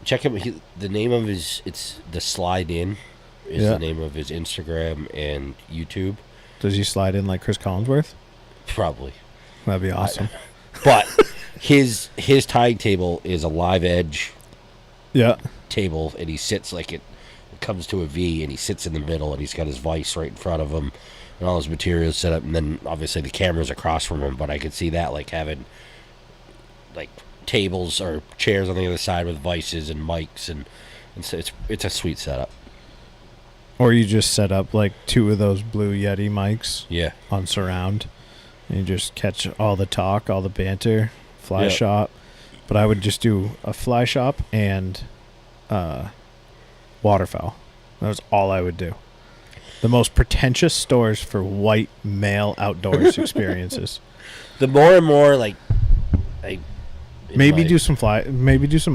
Check him. The name of it's the Slide In is the name of his Instagram and YouTube. Does he slide in like Chris Collinsworth? Probably. That'd be awesome. But his tying table is a live edge table, and he sits like it comes to a V, and he sits in the middle, and he's got his vise right in front of him, and all his materials set up, and then obviously the camera's across from him, but I could see that like having like tables or chairs on the other side with vices and mics, and so it's a sweet setup. Or you just set up like 2 of those Blue Yeti mics on surround, and you just catch all the talk, all the banter, fly shop. But I would just do a fly shop and waterfowl. That was all I would do. The most pretentious stores for white male outdoors experiences. The more and more like maybe do some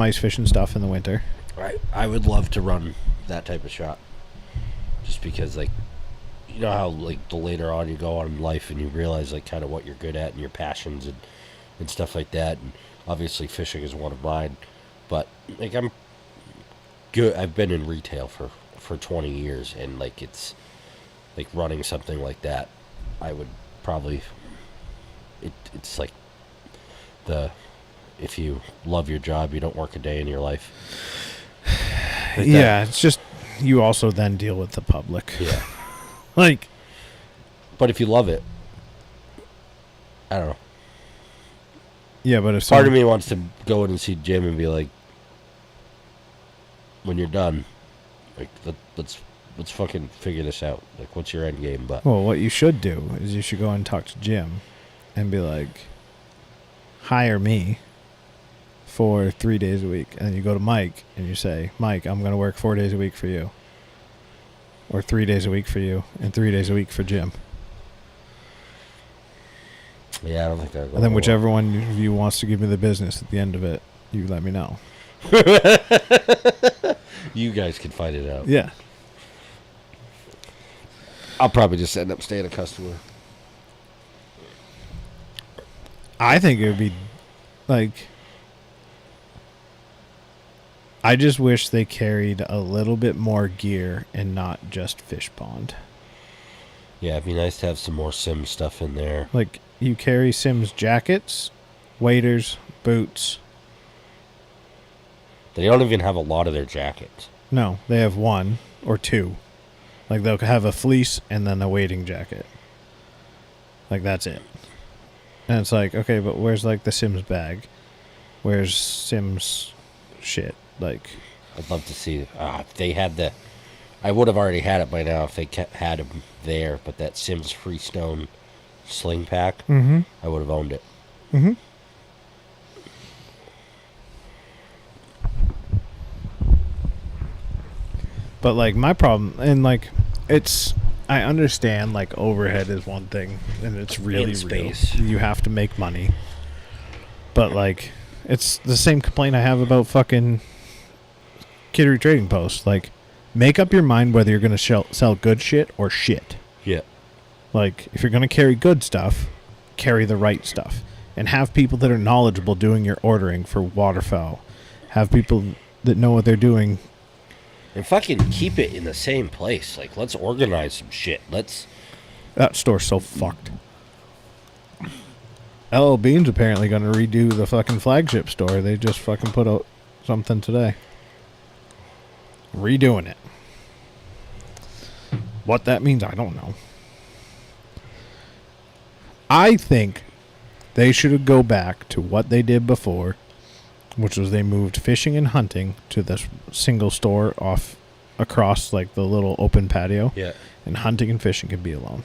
ice fishing stuff in the winter. Right. I would love to run that type of shop. Just because, like, you know how, like, the later on you go on in life and you realize, like, kind of what you're good at and your passions and stuff like that. And obviously fishing is one of mine. But, like, I'm good. I've been in retail for 20 years. And, like, it's, like, running something like that, I would probably, it's like if you love your job, you don't work a day in your life. Like it's just... You also then deal with the public. Yeah. Like. But if you love it, I don't know. Yeah, but if part of me wants to go in and see Jim and be like, when you're done, like, let's fucking figure this out. Like, what's your end game? But well, what you should do is you should go and talk to Jim and be like, hire me for 3 days a week. And then you go to Mike and you say, Mike, I'm going to work 4 days a week for you. Or 3 days a week for you and 3 days a week for Jim. Yeah, I don't think that. And then whichever one of you wants to give me the business at the end of it, you let me know. You guys can find it out. Yeah. I'll probably just end up staying a customer. I think it would be like... I just wish they carried a little bit more gear and not just fish pond. Yeah, it'd be nice to have some more Sims stuff in there. Like, you carry Sims jackets waders, boots. They don't even have a lot of their jackets. No, they have one or two. Like, they'll have a fleece and then a wading jacket. Like, that's it. And it's like, okay, but where's, like, the Sims bag? Where's Sims shit? Like, I'd love to see. If they had the... I would have already had it by now if they had them there, but that Sims Freestone sling pack, I would have owned it. Mm-hmm. But, like, my problem, and, like, it's... I understand, like, overhead is one thing, and it's really real. You have to make money. But, like, it's the same complaint I have about fucking Kittery Trading Post. Like, make up your mind whether you're going to sell good shit or shit. Yeah. Like, if you're going to carry good stuff, carry the right stuff. And have people that are knowledgeable doing your ordering for waterfowl. Have people that know what they're doing. And fucking keep it in the same place. Like, let's organize some shit. That store's so fucked. LL Bean's apparently going to redo the fucking flagship store. They just fucking put out something today. Redoing it. What that means, I don't know. I think they should go back to what they did before, which was they moved fishing and hunting to this single store off across like the little open patio. Yeah. And hunting and fishing can be alone.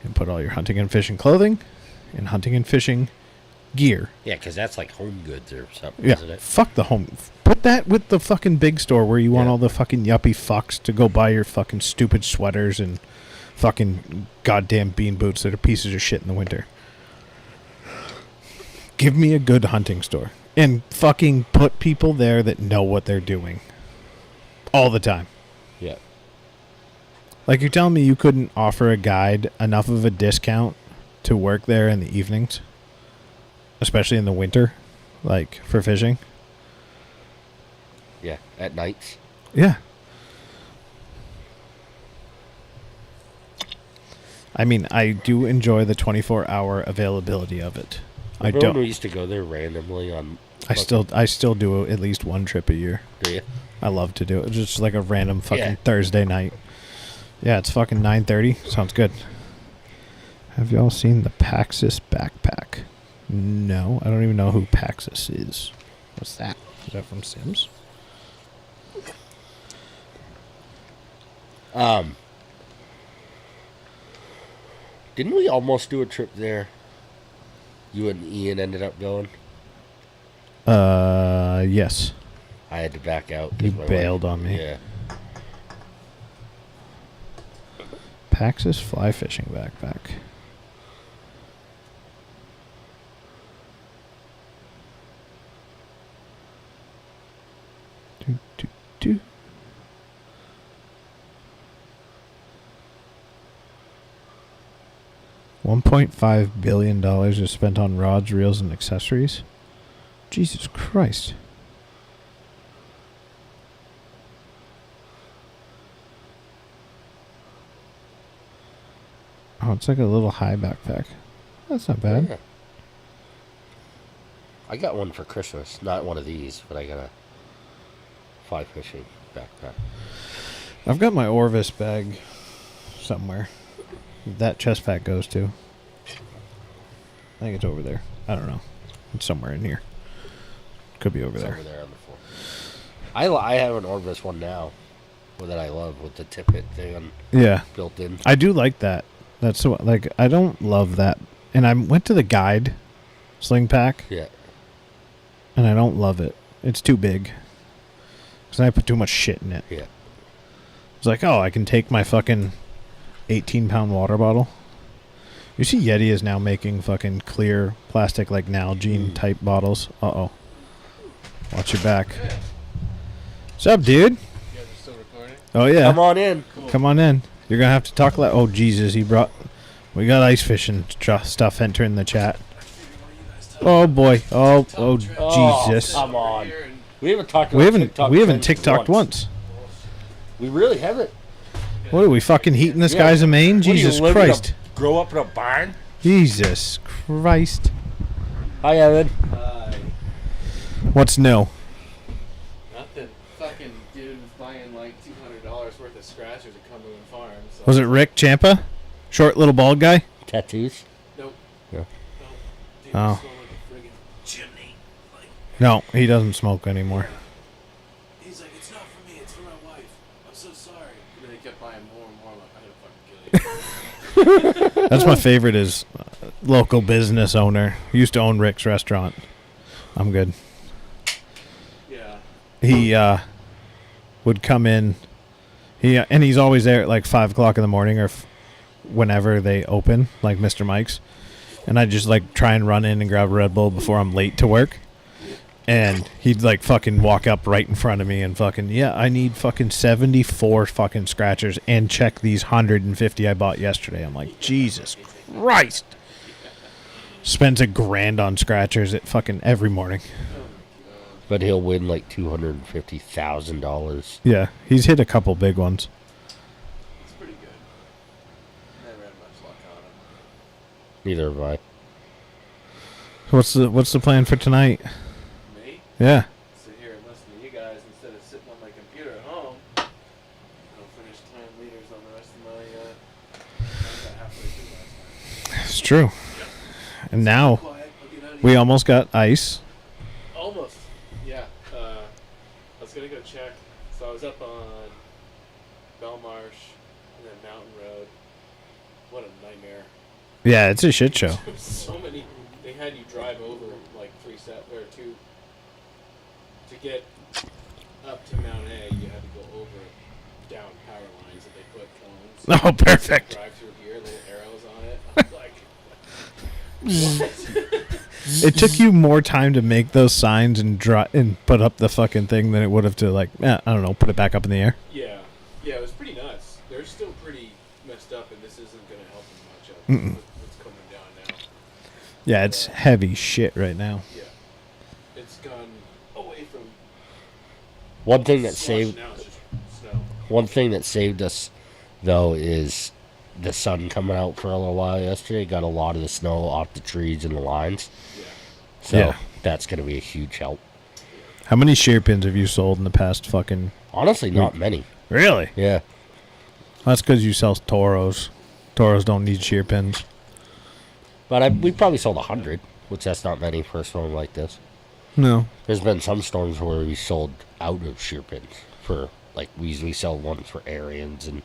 And put all your hunting and fishing clothing and hunting and fishing gear. Yeah, because that's like home goods or something, Yeah, isn't it? fuck the home. Put that with the fucking big store where you want all the fucking yuppie fucks to go buy your fucking stupid sweaters and fucking goddamn bean boots that are pieces of shit in the winter. Give me a good hunting store. And fucking put people there that know what they're doing. All the time. Yeah. Like, you're telling me you couldn't offer a guide enough of a discount to work there in the evenings? Especially in the winter? Like, for fishing? Yeah, at nights. Yeah. I mean, I do enjoy the 24-hour availability of it. Remember when we used to go there randomly on... I still do at least one trip a year. Do you? I love to do it. It's just like a random fucking Thursday night. Yeah, it's fucking 9:30. Sounds good. Have y'all seen the Paxis backpack? No, I don't even know who Paxis is. What's that? Is that from Sims? Didn't we almost do a trip there? You and Ian ended up going? Yes. I had to back out. You bailed on me. Yeah. Paxis fly fishing backpack. Do. $1.5 billion is spent on rods, reels, and accessories. Jesus Christ. Oh, it's like a little high backpack. That's not bad. Yeah. I got one for Christmas. Not one of these, but I got a fly fishing backpack. I've got my Orvis bag somewhere. That chest pack goes to. I think it's over there. I don't know. It's somewhere in here. Could be over there. Over there on the floor. I have an Orvis one now that I love with the tippet thing built in. I do like that. That's what, like, I don't love that. And I went to the guide sling pack. Yeah. And I don't love it. It's too big. Because I put too much shit in it. Yeah. It's like, oh, I can take my fucking 18-pound water bottle. You see Yeti is now making fucking clear plastic, like Nalgene type bottles. Uh-oh. Watch your back. What's up, dude? You guys are still recording? Oh, yeah. Come on in. Cool. Come on in. You're going to have to talk loud. Oh, Jesus. We got ice fishing stuff entering the chat. Oh, boy. Oh, Jesus. Come on. We haven't talked We about haven't TikTok TikToked once. We really haven't. What are we, fucking heating this guy's a main? What, Jesus Christ. Grow up in a barn? Jesus Christ. Hi, Evan. What's new? Nothing. Fucking dude was buying like $200 worth of scratchers at Cumberland Farms. So Was it Rick Champa? Short little bald guy? Tattoos? Nope. Yeah. Nope. Dude, Oh. he smelled like a friggin' chimney. Like, No, he doesn't smoke anymore. he's like, it's not for me, it's for my wife. I'm so sorry. And then he kept buying more and more. I'm like, I gotta fucking kill you. That's my favorite is local business owner. Used to own Rick's restaurant. I'm good. Yeah. He would come in. And he's always there at like 5 o'clock in the morning or whenever they open, like Mr. Mike's. And I just like try and run in and grab a Red Bull before I'm late to work. And he'd like fucking walk up right in front of me and fucking, yeah, I need fucking 74 fucking scratchers and check these 150 I bought yesterday. I'm like, Jesus Christ. Spends $1,000 on scratchers at fucking every morning. But he'll win like $250,000. Yeah, he's hit a couple big ones. It's pretty good. Never had much luck on him. Neither have I. What's the plan for tonight? Me? Yeah. Sit here and listen to you guys instead of sitting on my computer at home. I'll finish 10 liters on the rest of my, I got halfway through last night. It's true. And now Quiet, I'll get out of we here. almost got ice. Almost. Yeah. I was going to go check. So I was up on Belmarsh and then Mountain Road. What a nightmare. Yeah, it's a shit show. There was so many. They had you drive over like 2 to get up to Mount A. You had to go over down power lines that they put cones. Oh, perfect. Drive through here, little arrows on it. I was like, what? It took you more time to make those signs and put up the fucking thing than it would have to like, I don't know, put it back up in the air. Yeah, it was pretty nuts. They're still pretty messed up, and this isn't going to help them much. It's coming down now. Yeah, it's heavy shit right now. Yeah, it's gone away from. One thing that slush, saved now it's just snow. One thing that saved us, though, is the sun coming out for a little while yesterday. Got a lot of the snow off the trees and the lines. Yeah. So Yeah. that's going to be a huge help. How many shear pins have you sold in the past fucking... Honestly, not many. Really? Yeah. That's because you sell Toros. Toros don't need shear pins. But we probably sold 100, which that's not many for a storm like this. No. There's been some storms where we sold out of shear pins for, like, we usually sell ones for Arians and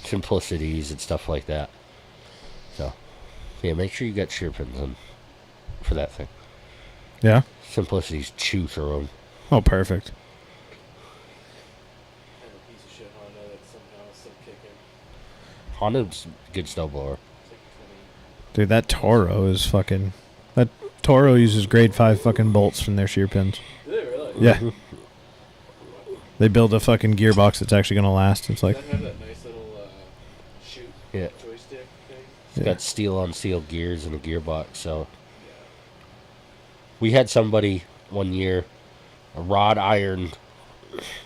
Simplicities and stuff like that. So, yeah, make sure you got shear pins in for that thing. Yeah? Simplicities chew through them. Oh, perfect. And a piece of shit Honda that somehow is still kicking. Honda's a good snowblower. It's like 20. Dude, that Toro is fucking... That Toro uses grade 5 fucking bolts from their shear pins. Do they really? Yeah. They build a fucking gearbox that's actually going to last. It's Does like... that have that nice little shoot Yeah. joystick thing? It's Yeah. got steel on steel gears and a gearbox. So Yeah. we had somebody one year, a wrought iron,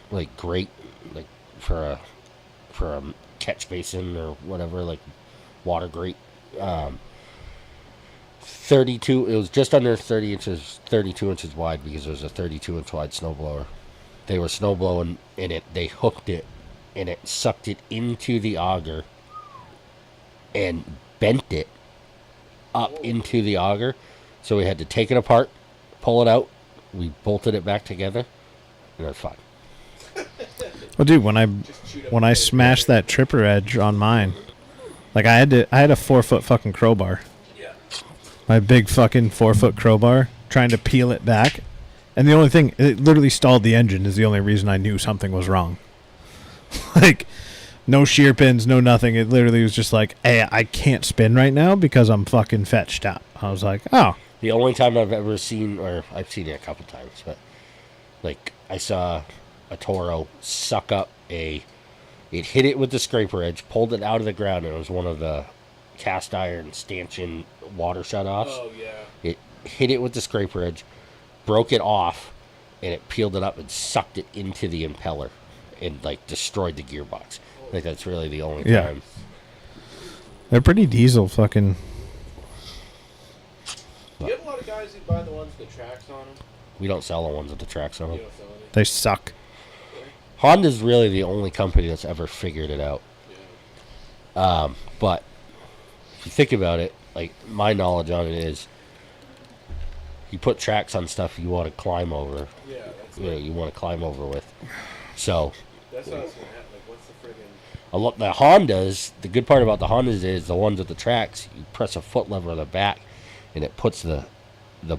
like grate, like for a catch basin or whatever, like water grate. 32. It was just under 30 inches, 32 inches wide because it was a 32-inch wide snowblower. They were snowblowing in it. They hooked it, and it sucked it into the auger and bent it up into the auger. So we had to take it apart, pull it out. We bolted it back together, and it was fine. Well, dude, when Just chewed up I the smashed that tripper edge on mine, like I had a 4-foot fucking crowbar. Yeah. My big fucking 4-foot crowbar, trying to peel it back. And the only thing, it literally stalled the engine is the only reason I knew something was wrong. Like, no shear pins, no nothing. It literally was just like, hey, I can't spin right now because I'm fucking fetched out. I was like, oh. The only time I've ever seen, or I've seen it a couple times, but like I saw a Toro suck up it hit it with the scraper edge, pulled it out of the ground, and it was one of the cast iron stanchion water shutoffs. Oh, yeah. It hit it with the scraper edge, broke it off, and it peeled it up and sucked it into the impeller and like destroyed the gearbox. Like that's really the only Yeah. time. They're pretty diesel fucking. Do you have a lot of guys surprised you buy the ones with the tracks on them. We don't sell the ones with the tracks on You them. don't sell any. They suck. Honda's really the only company that's ever figured it out. Yeah. But if you think about it, like my knowledge on it is, you put tracks on stuff you want to climb over. Yeah, that's You want to climb over with. So That's what I was gonna have. Like, what's the friggin'? the Hondas. The good part about the Hondas is the ones with the tracks. You press a foot lever on the back, and it puts the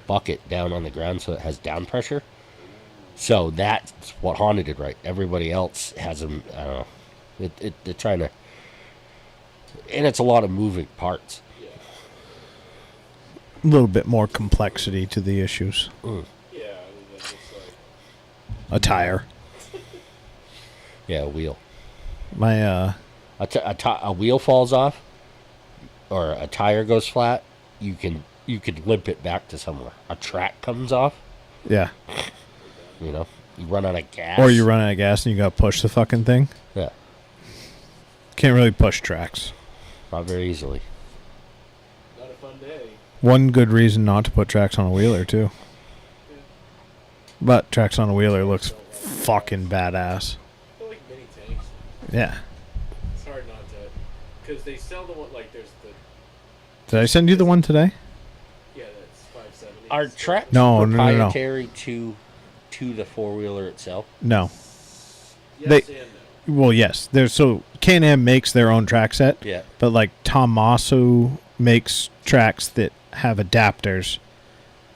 bucket down on the ground so it has down pressure. So that's what Honda did right. Everybody else has them. I don't know. They're trying to, and it's a lot of moving parts. Yeah. A little bit more complexity to the issues. Yeah. I mean, that's just like. A tire. Yeah, a wheel. My A wheel falls off, or a tire goes flat. You can limp it back to somewhere. A track comes off. yeah. You know, you run out of gas. Or you run out of gas and you gotta push the fucking thing. Yeah, Can't really push tracks. not very easily. Not a fun day. One good reason not to put tracks on a wheeler too. Yeah. But tracks on a wheeler looks fucking badass. They're like mini tanks. Yeah. It's hard not to, because they sell the one like there's the Did I send you the one today? yeah that's 570. Are tracks No, no, no, no. proprietary to the four-wheeler itself? No. Yes they- and no. Well, yes. There's so Can-Am makes their own track set, Yeah. but like Tommaso makes tracks that have adapters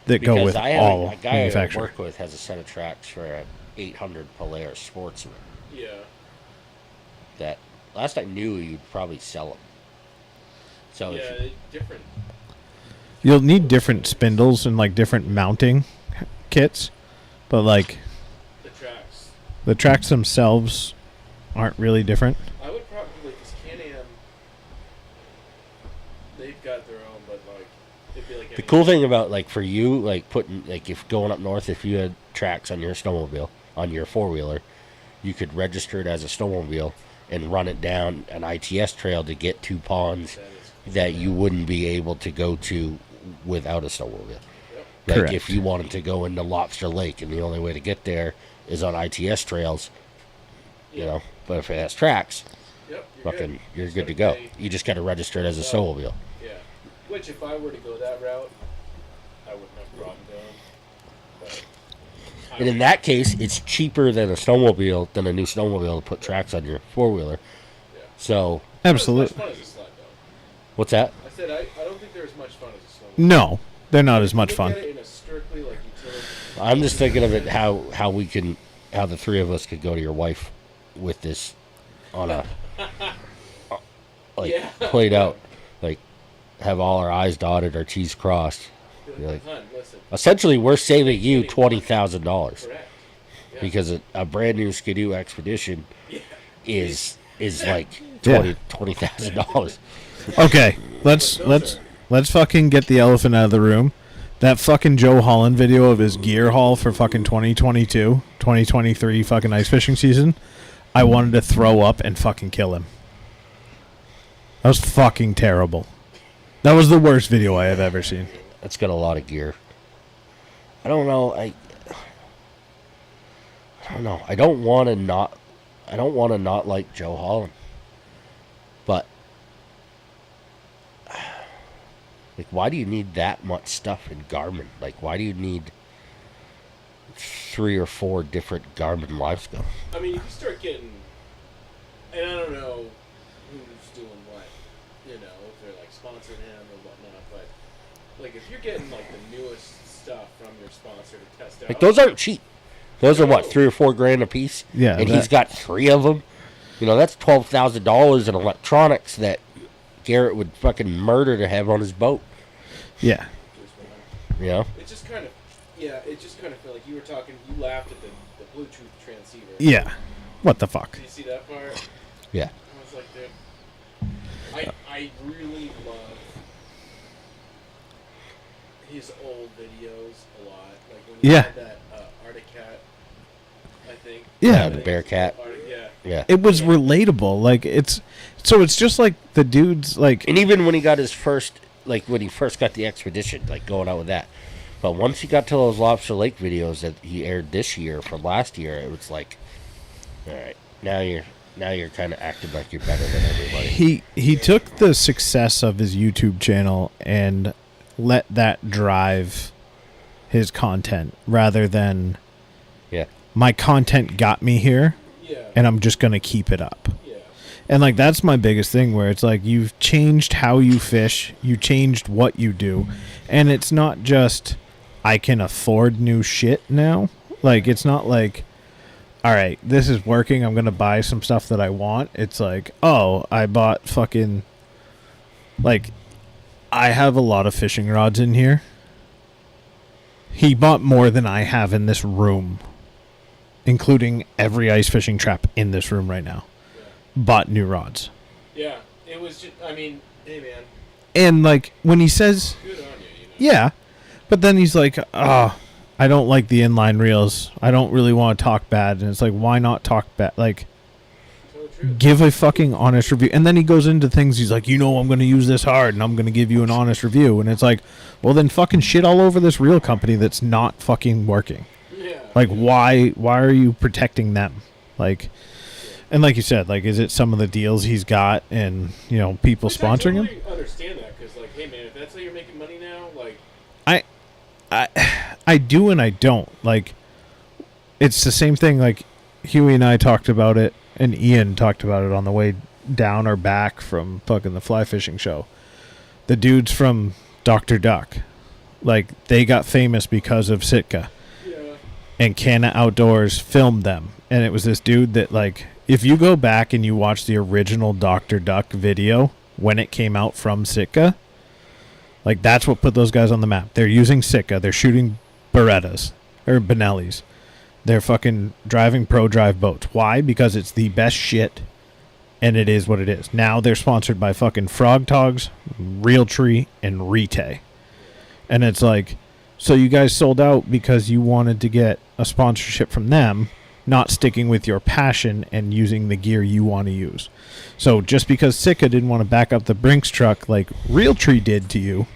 that go with I have all a guy I manufacturers. work with has a set of tracks for an 800 Polaris Sportsman Yeah. that last I knew you'd probably sell them. So Yeah, if they're different. You'll need different spindles and like different mounting kits, but like The tracks. the tracks themselves aren't really different. I would probably because Can-Am, they've got their own, but like it'd be like the cool thing about like for you, like putting like if going up north, if you had tracks on your snowmobile on your four-wheeler, you could register it as a snowmobile and run it down an ITS trail to get to ponds that you wouldn't be able to go to without a snowmobile. Like Correct. if you wanted to go into Lobster Lake and the only way to get there is on ITS trails, you know. But if it has tracks, Yep, fucking, you're Just good to gotta go. pay- You just got to register it as a Yeah. snowmobile. Yeah. Which, if I were to go that route, I wouldn't have brought them. But I And in would- that case, it's cheaper than a snowmobile than a new snowmobile to put tracks on your four wheeler. yeah. Absolutely. Not as much fun as a sled, though. What's that? I said I don't think they're as much fun as a snowmobile. No, they're not as much Look fun. at it in a strictly like utility. I'm just thinking of it how the three of us could go to your wife with this on a like Yeah. played out, like have all our I's dotted, our T's crossed. Be You're like, Hun, listen, essentially, we're saving you $20,000 correct. Yeah. because a brand new Skidoo Expedition Yeah. is like Yeah. $20,000. Okay, let's fucking get the elephant out of the room. That fucking Joe Holland video of his gear haul for fucking 2022, 2023 fucking ice fishing season. I wanted to throw up and fucking kill him. That was fucking terrible. That was the worst video I have ever seen. It's got a lot of gear. I don't know. I don't know. I don't want to not like Joe Holland. But like, why do you need that much stuff in Garmin? Like, why do you need 3 or 4 different Garmin live scopes? I mean, if you start getting, and I don't know who's doing what, you know, if they're like sponsoring him or whatnot, but like if you're getting like the newest stuff from your sponsor to test out, Like, those aren't cheap. Those are what, No. 3 or 4 grand a piece? Yeah, and that- he's got 3 of them. You know, that's $12,000 in electronics that Garrett would fucking murder to have on his boat. Yeah. You know? it just kind of, yeah, it just kind of felt like you were talking. You laughed at the Bluetooth transceiver. Yeah. What the fuck? Did you see that part? Yeah. I was like, dude, I really love his old videos a lot. Like when he Yeah. had that Arctic Cat, I think. Yeah. The bear cat. Yeah. Yeah. It was relatable. Like it's just like the dudes like And even when he got his first, like when he first got the expedition, like going out with that, But once he got to those Lobster Lake videos that he aired this year from last year, it was like, all right, now you're kind of acting like you're better than everybody. He took the success of his YouTube channel and let that drive his content rather than Yeah. my content got me here Yeah. and I'm just going to keep it up. Yeah. And like that's my biggest thing where it's like you've changed how you fish, you changed what you do, and it's not just I can afford new shit now. Like it's not like all right, this is working, I'm going to buy some stuff that I want. It's like, oh, I bought fucking like I have a lot of fishing rods in here. He bought more than I have in this room, including every ice fishing trap in this room right now. Yeah. Bought new rods. Yeah. It was just, I mean, hey man, And like when he says, good on you, yeah, but then he's like, I don't like the inline reels. I don't really want to talk bad. And it's like, why not talk bad? Like, Totally true. give a fucking honest review. And then he goes into things. He's like, I'm going to use this hard and I'm going to give you an honest review. And it's like, well, then fucking shit all over this reel company that's not fucking working. Yeah. Like, why are you protecting them? Like, and like you said, like, is it some of the deals he's got and, people Which sponsoring him? I totally understand that because, like, hey man, if that's how you're making money now, like, I do and I don't. Like, it's the same thing. Like, Huey and I talked about it, and Ian talked about it on the way down or back from fucking the fly fishing show. The dudes from Dr. Duck, like, they got famous because of Sitka. yeah, And Canna Outdoors filmed them. And it was this dude that, like, if you go back and you watch the original Dr. Duck video when it came out from Sitka, like, that's what put those guys on the map. They're using Sitka. They're shooting Berettas or Benellis. They're fucking driving pro drive boats. Why? Because it's the best shit, and it is what it is. Now they're sponsored by fucking Frog Togs, Realtree, and Rete. And it's like, so you guys sold out because you wanted to get a sponsorship from them, not sticking with your passion and using the gear you want to use. So just because Sitka didn't want to back up the Brinks truck like Realtree did to you,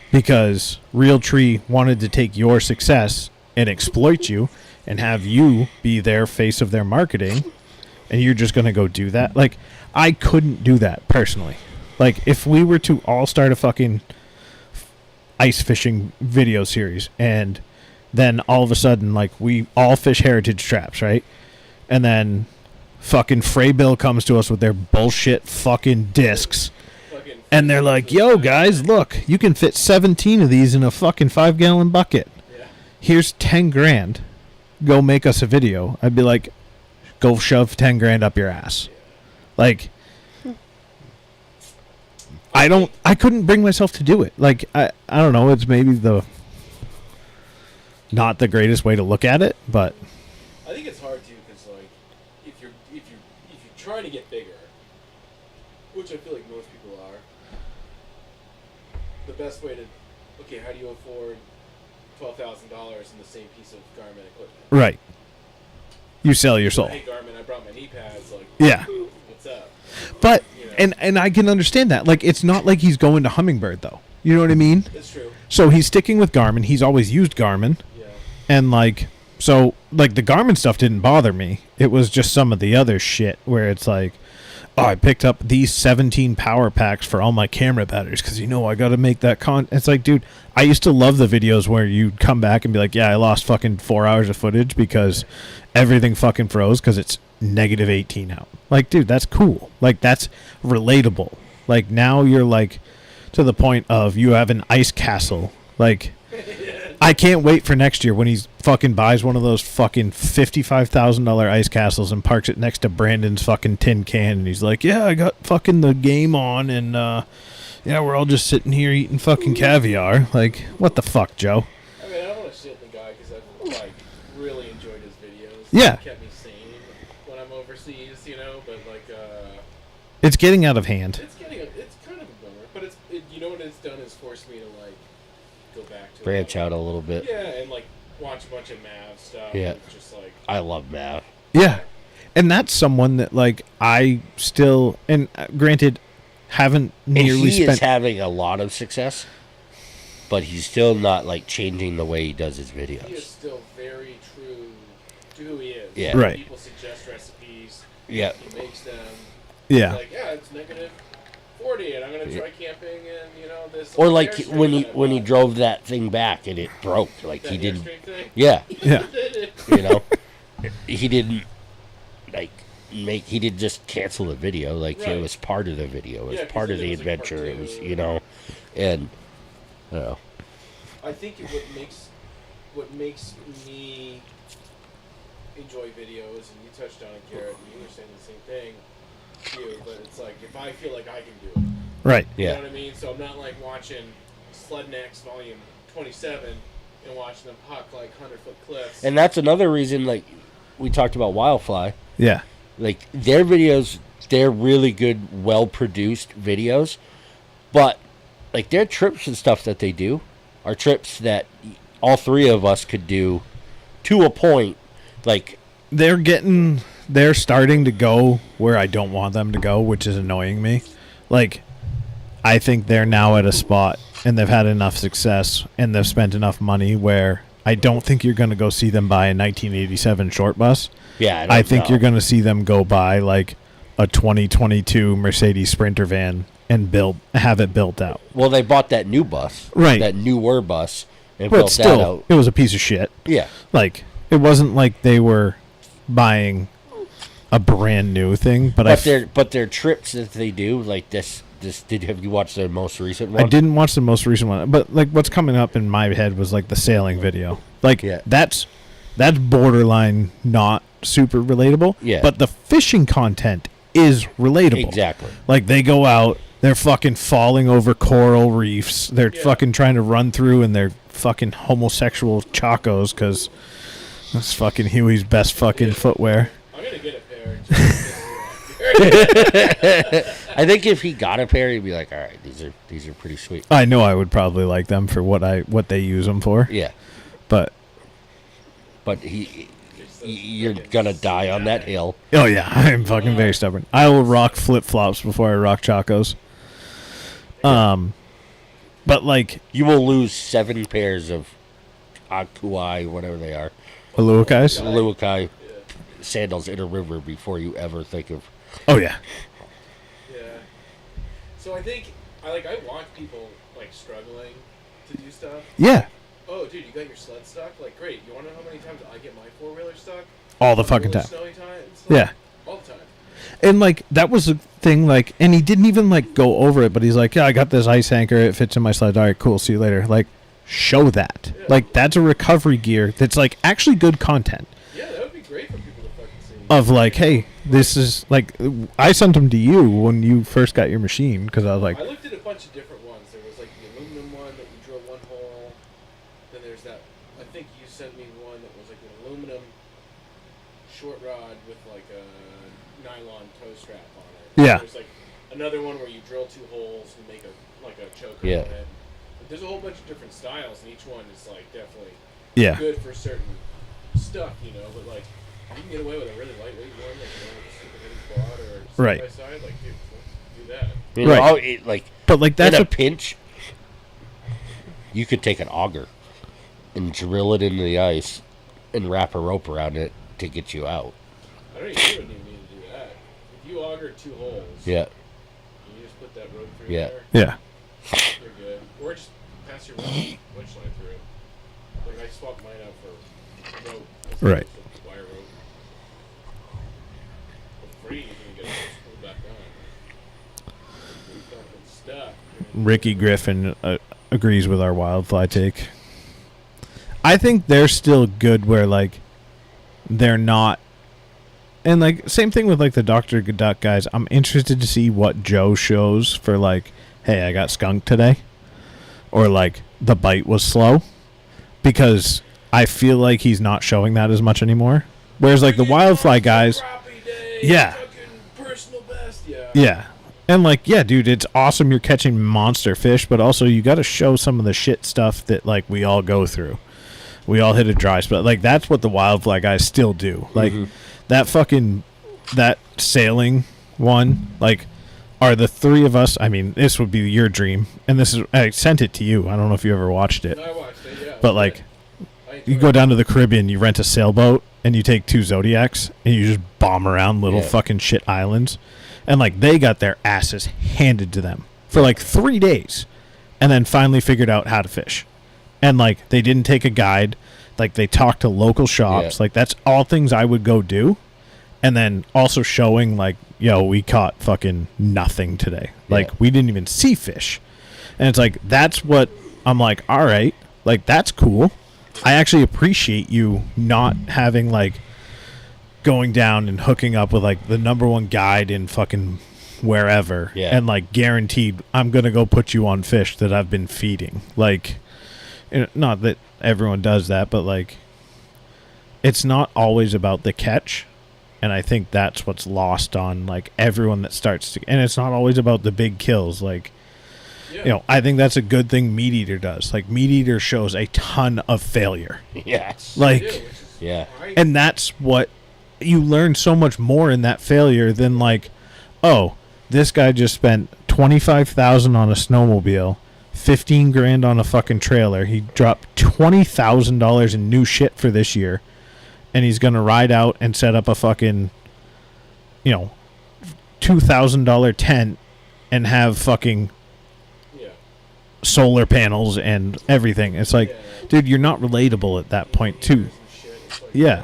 because Realtree wanted to take your success and exploit you and have you be their face of their marketing, and you're just going to go do that. Like, I couldn't do that personally. Like, if we were to all start a fucking ice fishing video series and then all of a sudden, like, we all fish heritage traps, right? And then fucking Freybill comes to us with their bullshit fucking discs. fucking. And they're like, yo, guys, look, you can fit 17 of these in a fucking 5-gallon bucket. Yeah. Here's 10 grand. Go make us a video. I'd be like, go shove 10 grand up your ass. Like, I couldn't bring myself to do it. Like, I don't know, it's maybe not the greatest way to look at it, but I think it's hard too because, like, if you're trying to get bigger, which I feel like most people are, the best way to, okay, how do you afford $12,000 in the same piece of Garmin equipment? right. You sell your soul. Hey Garmin, I brought my knee pads. Like, Yeah. what's up? But You know. and I can understand that. Like, it's not like he's going to Hummingbird though. You know what I mean? That's true. So he's sticking with Garmin. He's always used Garmin. Yeah. And like, so like the Garmin stuff didn't bother me. It was just some of the other shit where it's like, oh, I picked up these 17 power packs for all my camera batteries because I got to make that It's like, dude, I used to love the videos where you'd come back and be like, yeah, I lost fucking 4 hours of footage because everything fucking froze because it's negative 18 out. Like, dude, that's cool. Like, that's relatable. Like, now you're like to the point of you have an ice castle. Like, I can't wait for next year when he fucking buys one of those fucking $55,000 ice castles and parks it next to Brandon's fucking tin can, and he's like, yeah, I got fucking the game on, and yeah, we're all just sitting here eating fucking caviar. Like, what the fuck, Joe? I mean, I don't want to shit the guy because I've like really enjoyed his videos. Yeah. It kept me sane when I'm overseas, but like It's getting out of hand. it's kind of a bummer, but you know what it's done is forced me to like go back to Branch out a little bit. Yeah, and like watch a bunch of Mav stuff. Yeah. And just like I love Mav. Yeah. And that's someone that, like, I still, and granted, haven't And nearly he is spent. having a lot of success. but he's still not like changing the way he does his videos. He is still very true to who he is. Yeah. Right. People suggest recipes. Yeah. He makes them. Yeah. Like, yeah, it's negative 40, and I'm gonna try camping, and this. Or like Airstream when he that I bought. drove that thing back and it broke, like That he didn't. Airstream thing? Yeah, Yeah. you know, he didn't like he didn't just cancel the video. Like Right. it was part of the video. It was Yeah, 'cause part of it the was, like, part adventure. It was two. and I don't know. I think what makes me enjoy videos, and you touched on it, Garrett, and you were saying the same thing too. But it's like if I feel like I can do it, Right. you Yeah. know what I mean. So I'm not like watching Slednex Volume 27 and watching them huck like 100-foot cliffs. And that's another reason, like we talked about Wildfly. Yeah. Like their videos, they're really good, well-produced videos, but like their trips and stuff that they do are trips that all three of us could do to a point. Like They're starting to go where I don't want them to go, which is annoying me. Like, I think they're now at a spot and they've had enough success and they've spent enough money where I don't think you're going to go see them buy a 1987 short bus. yeah, I think know. you're going to see them go buy like a 2022 Mercedes Sprinter van and have it built out. Well, they bought that new bus, Right. That newer bus, and But built that still, out. it was a piece of shit. Yeah, Like, it wasn't like they were buying a brand new thing, but but their trips that they do, like this. Have you watched their most recent one? I didn't watch the most recent one, but like what's coming up in my head was like the sailing video. Like Yeah. that's borderline not super relatable. Yeah. But the fishing content is relatable. Exactly. Like they go out, they're fucking falling over coral reefs. They're Yeah. fucking trying to run through in their fucking homosexual chacos because that's fucking Huey's best fucking footwear. I'm gonna get a pair. Just I think if he got a pair, he'd be like, "All right, these are pretty sweet." I know I would probably like them for what they use them for. Yeah, But but you're gonna die on that hill. oh yeah, I'm fucking very stubborn. I will rock flip flops before I rock chacos. But like You will lose 7 pairs of Akuai, whatever they are, Aluakais. Luakai sandals in a river before you ever think of. Oh yeah, yeah. So I think I watch people like struggling to do stuff. yeah, Oh, dude, you got your sled stuck? Like, great. You want to know how many times I get my 4-wheeler stuck? all the On fucking really time. Snowy times? Yeah. All the time. And like that was the thing. Like, and he didn't even like go over it, but he's like, "Yeah, I got this ice anchor. It fits in my sled. All right, cool. See you later." Like, show that. Yeah. Like, that's a recovery gear. That's like actually good content. Yeah, that would be great for people to fucking see. Of like, hey, this is like, I sent them to you when you first got your machine because I was like, I looked at a bunch of different ones. There was like the aluminum one that you drill one hole. Then there's that. I think you sent me one that was like an aluminum short rod with like a nylon toe strap on it. Yeah. There's like another one where you drill 2 holes and make a choker Yeah. on it. But there's a whole bunch of different styles, and each one is like definitely yeah, good for certain stuff, But like, if you can get away with a really lightweight one, like a super heavy quad or side Right. by side, like do that. You Right. know, like but like that's in a a pinch, you could take an auger and drill it into the ice and wrap a rope around it to get you out. I don't even need to do that. If you auger 2 holes, Yeah, you just put that rope through Yeah. there, yeah, you're good. Or just pass your winch line through. Like I swapped mine out for rope. Right. For wire rope. For free, you can get it pulled back on. You're fucking stuck. Ricky Griffin agrees with our Wildfly take. I think they're still good where like they're not, and like same thing with like the Dr. Duck guys. I'm interested to see what Joe shows for like, hey, I got skunked today, or like the bite was slow, because I feel like he's not showing that as much anymore. Whereas like the Wildfly guys, Crappie day, Yeah. fucking personal best, yeah. yeah. And like, yeah, dude, it's awesome you're catching monster fish, but also you got to show some of the shit stuff that like we all go through. We all hit a dry spot. Like that's what the Wildfly guys still do. Like that sailing one, like are the three of us. I mean, this would be your dream, and this is I sent it to you. I don't know if you ever watched it, I watched it, yeah. but like I enjoyed you go it. down to the Caribbean, you rent a sailboat, and you take 2 Zodiacs, and you just bomb around little Yeah. fucking shit islands, and like they got their asses handed to them for like 3 days, and then finally figured out how to fish, and like they didn't take a guide, like they talked to local shops, Yeah. like that's all things I would go do, and then also showing like, yo, we caught fucking nothing today, like Yeah. we didn't even see fish, and it's like that's what I'm like, all right, like that's cool. I actually appreciate you not having like going down and hooking up with like the number one guide in fucking wherever, Yeah. and like guaranteed I'm gonna go put you on fish that I've been feeding. Like, not that everyone does that, but like it's not always about the catch, and I think that's what's lost on like everyone that starts to, and it's not always about the big kills. Like, Yeah. you know, I think that's a good thing Meat Eater does. Like, Meat Eater shows a ton of failure. Yes. Like, Yeah, which is Yeah. fine. and that's what you learn so much more in that failure than like, oh, this guy just spent 25,000 on a snowmobile, 15 grand on a fucking trailer. He dropped $20,000 in new shit for this year, and he's gonna ride out and set up a fucking, you know, $2,000 tent and have fucking Yeah. solar panels and everything. It's like, Yeah. dude, you're not relatable at that point too. And shit. It's like, Yeah. you know,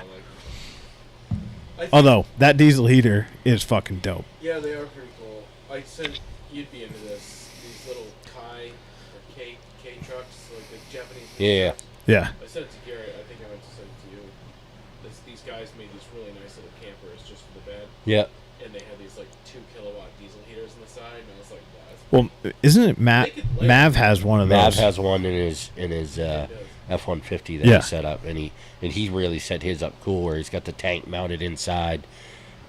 I think- Although that diesel heater is fucking dope. Yeah, they are pretty cool. I sent you'd be into this. These little Kai or K trucks, like the Japanese. Yeah. trucks. Yeah. I sent it to Gary. I think I meant to send it to you. These guys made these really nice little campers just for the bed, Yeah. and they had these like 2 kilowatt diesel heaters on the side, and I was like, wow, that's Well, isn't it They could live. Mav has one of those. Mav has one in his does. F-150 that Yeah. he set up, and he really set his up cool, where he's got the tank mounted inside,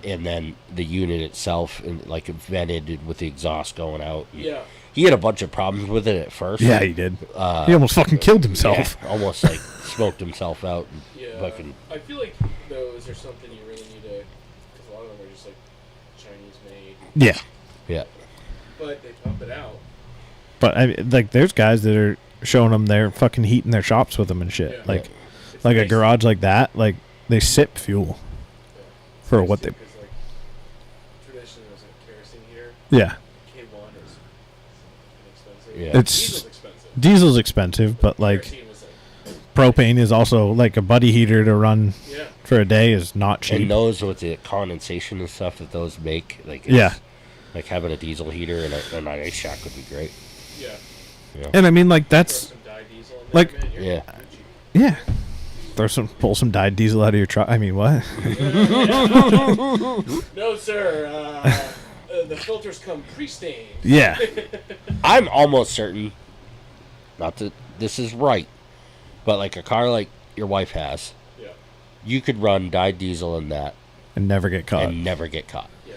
and then the unit itself, and like vented with the exhaust going out. Yeah. He had a bunch of problems with it at first. Yeah, he did. He almost fucking killed himself. Yeah, almost like smoked himself out. And Yeah. fucking I feel like those are something you really need to, because a lot of them are just like Chinese made, Yeah. yeah. but they pump it out. But I like, there's guys that are showing them they're fucking heating their shops with them and shit. Yeah. Like, It's like a nice. garage like that, like they sip fuel Yeah. It's for nice what too, they. 'cause, like, traditionally it was like kerosene here. Yeah, K1 is inexpensive. Yeah. It's- Diesel's expensive. diesel's expensive, but like Kerosene was like, propane is also like a buddy heater to run yeah. for a day is not cheap. And those with the condensation and stuff that those make, like Yeah. like having a diesel heater and an ice shack would be great. Yeah. And I mean, like Throw that's some dyed diesel in there, like- man, you're Yeah. Gucci. yeah. Pull some dyed diesel out of your truck. I mean, what? No, sir. The filters come pre-stained. Yeah. I'm almost certain, not that this is right, but like a car like your wife has, Yeah. you could run dyed diesel in that And never get caught. and never get caught. Yeah,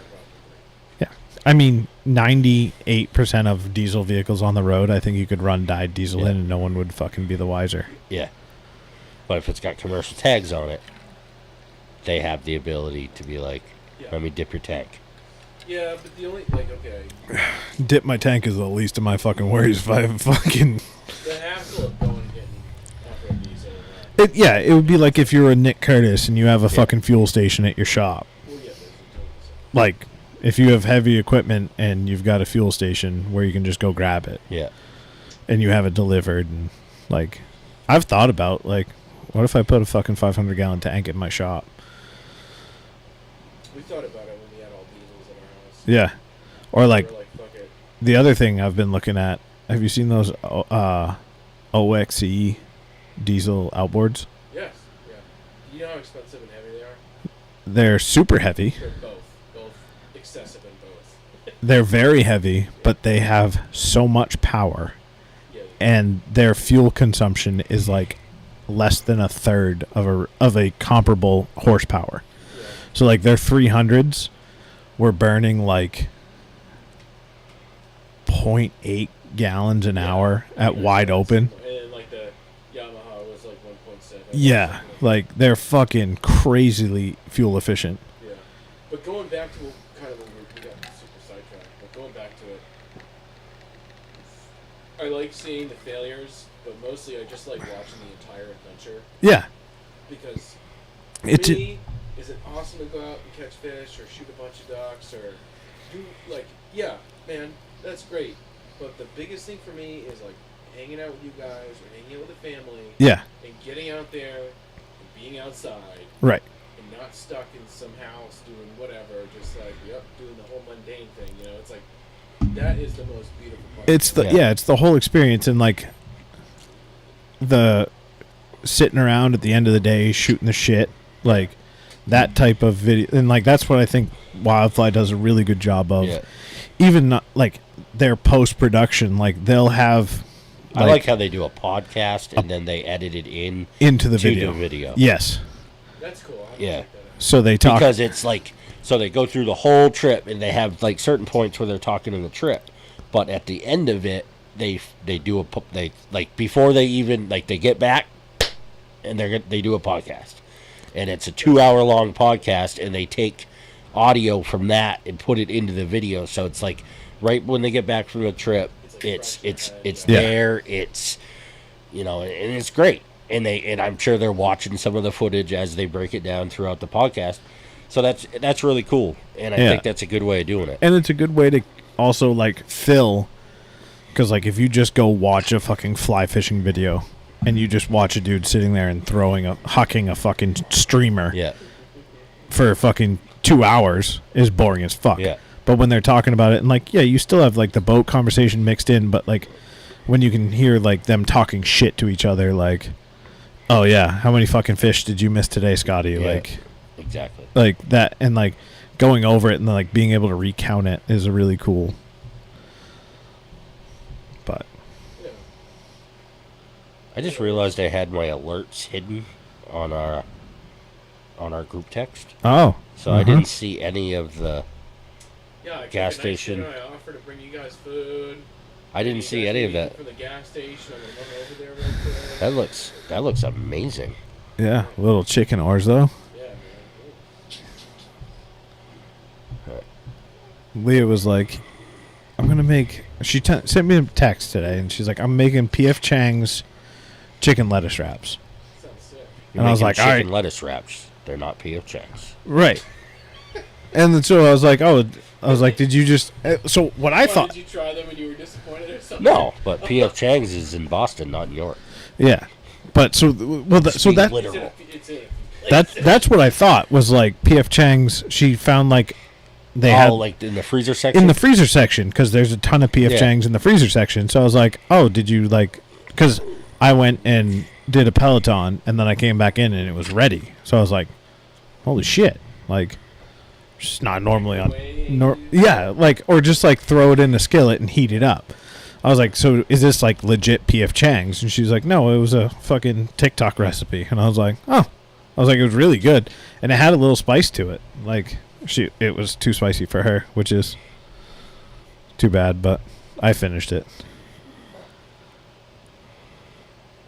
Yeah. I mean, 98% of diesel vehicles on the road, I think you could run dyed diesel Yeah. in and no one would fucking be the wiser. Yeah. But if it's got commercial tags on it, they have the ability to be like, Yeah. let me dip your tank. Yeah, but the only, like, okay, Dip my tank is the least of my fucking worries if I have fucking... the hassle of going and getting off-road diesel and that. Yeah, it would be like if you were Nick Curtis and you have a fucking fuel station at your shop. Well, yeah, there's utilities. Like, if you have heavy equipment and you've got a fuel station where you can just go grab it Yeah. and you have it delivered, and like, I've thought about, like, what if I put a fucking 500-gallon tank in my shop? We thought about it when we had all diesels at our house. Yeah. Or like, We were like, fuck it. the other thing I've been looking at, have you seen those OXE diesel outboards? Yes, yeah. Do you know how expensive and heavy they are? They're super heavy. They're both excessive in both. They're very heavy, but they have so much power, Yeah, and their fuel consumption is like less than a third of a comparable horsepower. yeah. So like their 300s were burning like 0.8 gallons an hour at Yeah, wide that's- open. And then, like, the Yamaha was like 1.7. Yeah, like they're fucking crazily fuel efficient. Yeah. But going back to kind of when we got super sidetracked, but going going back to it. I like seeing the failures, but mostly I just like watching the entire adventure. Yeah. Because It's to me, is it awesome to go out and catch fish or shoot a bunch of ducks or do yeah, man, that's great. But the biggest thing for me is like hanging out with you guys or hanging out with the family. Yeah. And getting out there and being outside. Right. And not stuck in some house doing whatever, just like doing the whole mundane thing. You know, it's like that is the most beautiful part. It's it's the whole experience, and like the sitting around at the end of the day shooting the shit, like that type of video, and like that's what I think Wildfly does a really good job of. Yeah. Even not like their post production, like they'll have. I like how they do a podcast and then they edit it into the video. Yes. That's cool. Yeah. So they talk because it's like so they go through the whole trip and they have like certain points where they're talking in the trip, but at the end of it they do they like before they even like they get back and they do a podcast, and it's a 2-hour long podcast and they take audio from that and put it into the video, so it's like right when they get back from the trip it's there, it's you know, and it's great. And I'm sure they're watching some of the footage as they break it down throughout the podcast. So that's really cool. And I think that's a good way of doing it. And it's a good way to also like fill, because like if you just go watch a fucking fly fishing video and you just watch a dude sitting there and hucking a fucking streamer for fucking 2 hours is boring as fuck. Yeah. But when they're talking about it and like, yeah, you still have like the boat conversation mixed in, but like when you can hear like them talking shit to each other, like, oh yeah, how many fucking fish did you miss today, Scotty? Yeah, like, exactly. Like that, and like going over it and like being able to recount it is a really cool. But I just realized I had my alerts hidden on our group text. Oh, so I didn't see any of the I gas took a nice station. dinner, I offered to bring you guys food. I didn't see any of that. From the gas station, I'm gonna run over there real quick. That looks amazing. Yeah, little chicken oars though. Yeah, man. Leah was like, I'm gonna make. She sent me a text today, and she's like, I'm making P.F. Chang's chicken lettuce wraps. Sounds sick. You're And I was making like, chicken all right. lettuce wraps. They're not P.F. Chang's. Right. And then so I was like, did you just? So what I thought. Did you try them when you were disappointed or something? No, but P.F. Chang's is in Boston, not in York. Yeah, but so so that literal. that's what I thought was like P.F. Chang's. She found like they had like in the freezer section. in the freezer section because there's a ton of P.F. Chang's in the freezer section. So I was like, oh, did you like? Because I went and did a Peloton and then I came back in and it was ready. So I was like, holy shit, like. Just not normally on, like or just like throw it in the skillet and heat it up. I was like, so is this like legit P.F. Chang's? And she's like, no, it was a fucking TikTok recipe. And I was like, oh, I was like, it was really good, and it had a little spice to it. Like it was too spicy for her, which is too bad. But I finished it,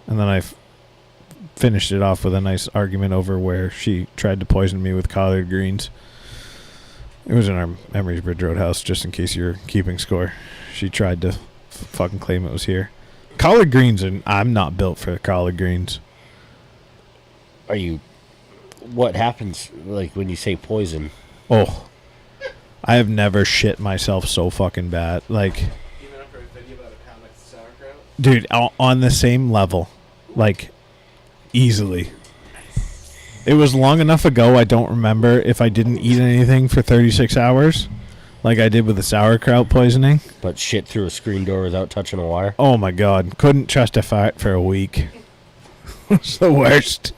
and then I finished it off with a nice argument over where she tried to poison me with collard greens. It was in our Emery's Bridge Road house, just in case you're keeping score. She tried to fucking claim it was here. Collard greens, and I'm not built for collard greens. Are you? What happens, like, when you say poison? Oh, I have never shit myself so fucking bad. Like, Even after a video about a pound of sauerkraut? dude, on the same level. Like, easily. It was long enough ago, I don't remember if I didn't eat anything for 36 hours, like I did with the sauerkraut poisoning. But shit through a screen door without touching a wire? Oh my god, couldn't trust a fart for a week. It's the worst.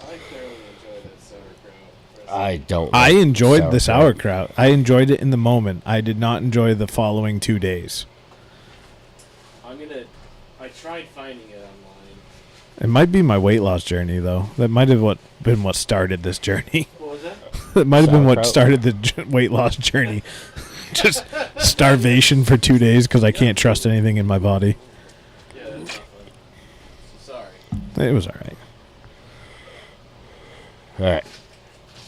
I thoroughly enjoy that sauerkraut. I don't. I like enjoyed the sauerkraut. I enjoyed it in the moment. I did not enjoy the following 2 days. I tried finding it online. It might be my weight loss journey, though. That might have been what started this journey. What was that? That might have been what Sauerkraut? started the weight loss journey. Just starvation for 2 days because I can't trust anything in my body. Yeah, that's not fun. So sorry. It was all right. All right.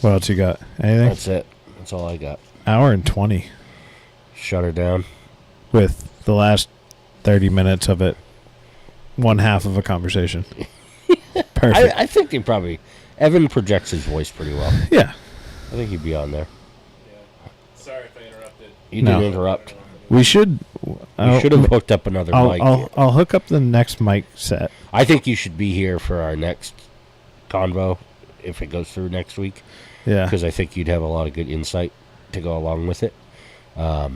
What else you got? Anything? That's it. That's all I got. hour and 20 Shut her down. with the last 30 minutes of it. One half of a conversation. Perfect. I think they probably... Evan projects his voice pretty well. Yeah. I think he'd be on there. Yeah. Sorry if I interrupted. You No. didn't interrupt. We should. You should have hooked up another mic. I'll hook up the next mic set. I think you should be here for our next convo if it goes through next week. Yeah. Because I think you'd have a lot of good insight to go along with it. I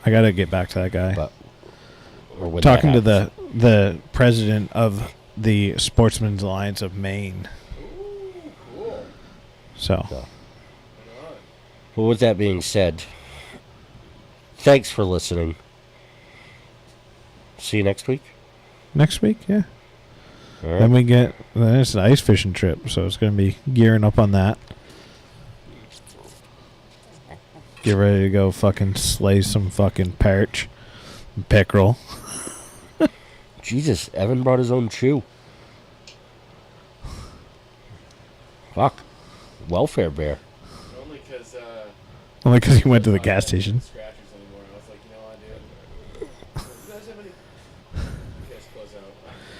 got to get back to that guy. But or when Talking to that the president of the Sportsmen's Alliance of Maine. Ooh, cool. So, So. Right on. Well, with that being said, thanks for listening. See you next week. next week, yeah. All right. Then it's an ice fishing trip, so it's going to be gearing up on that. Get ready to go fucking slay some fucking perch and pickerel. Jesus, Evan brought his own shoe. Fuck. Welfare bear. Only because Only because he went to the gas station. Scratch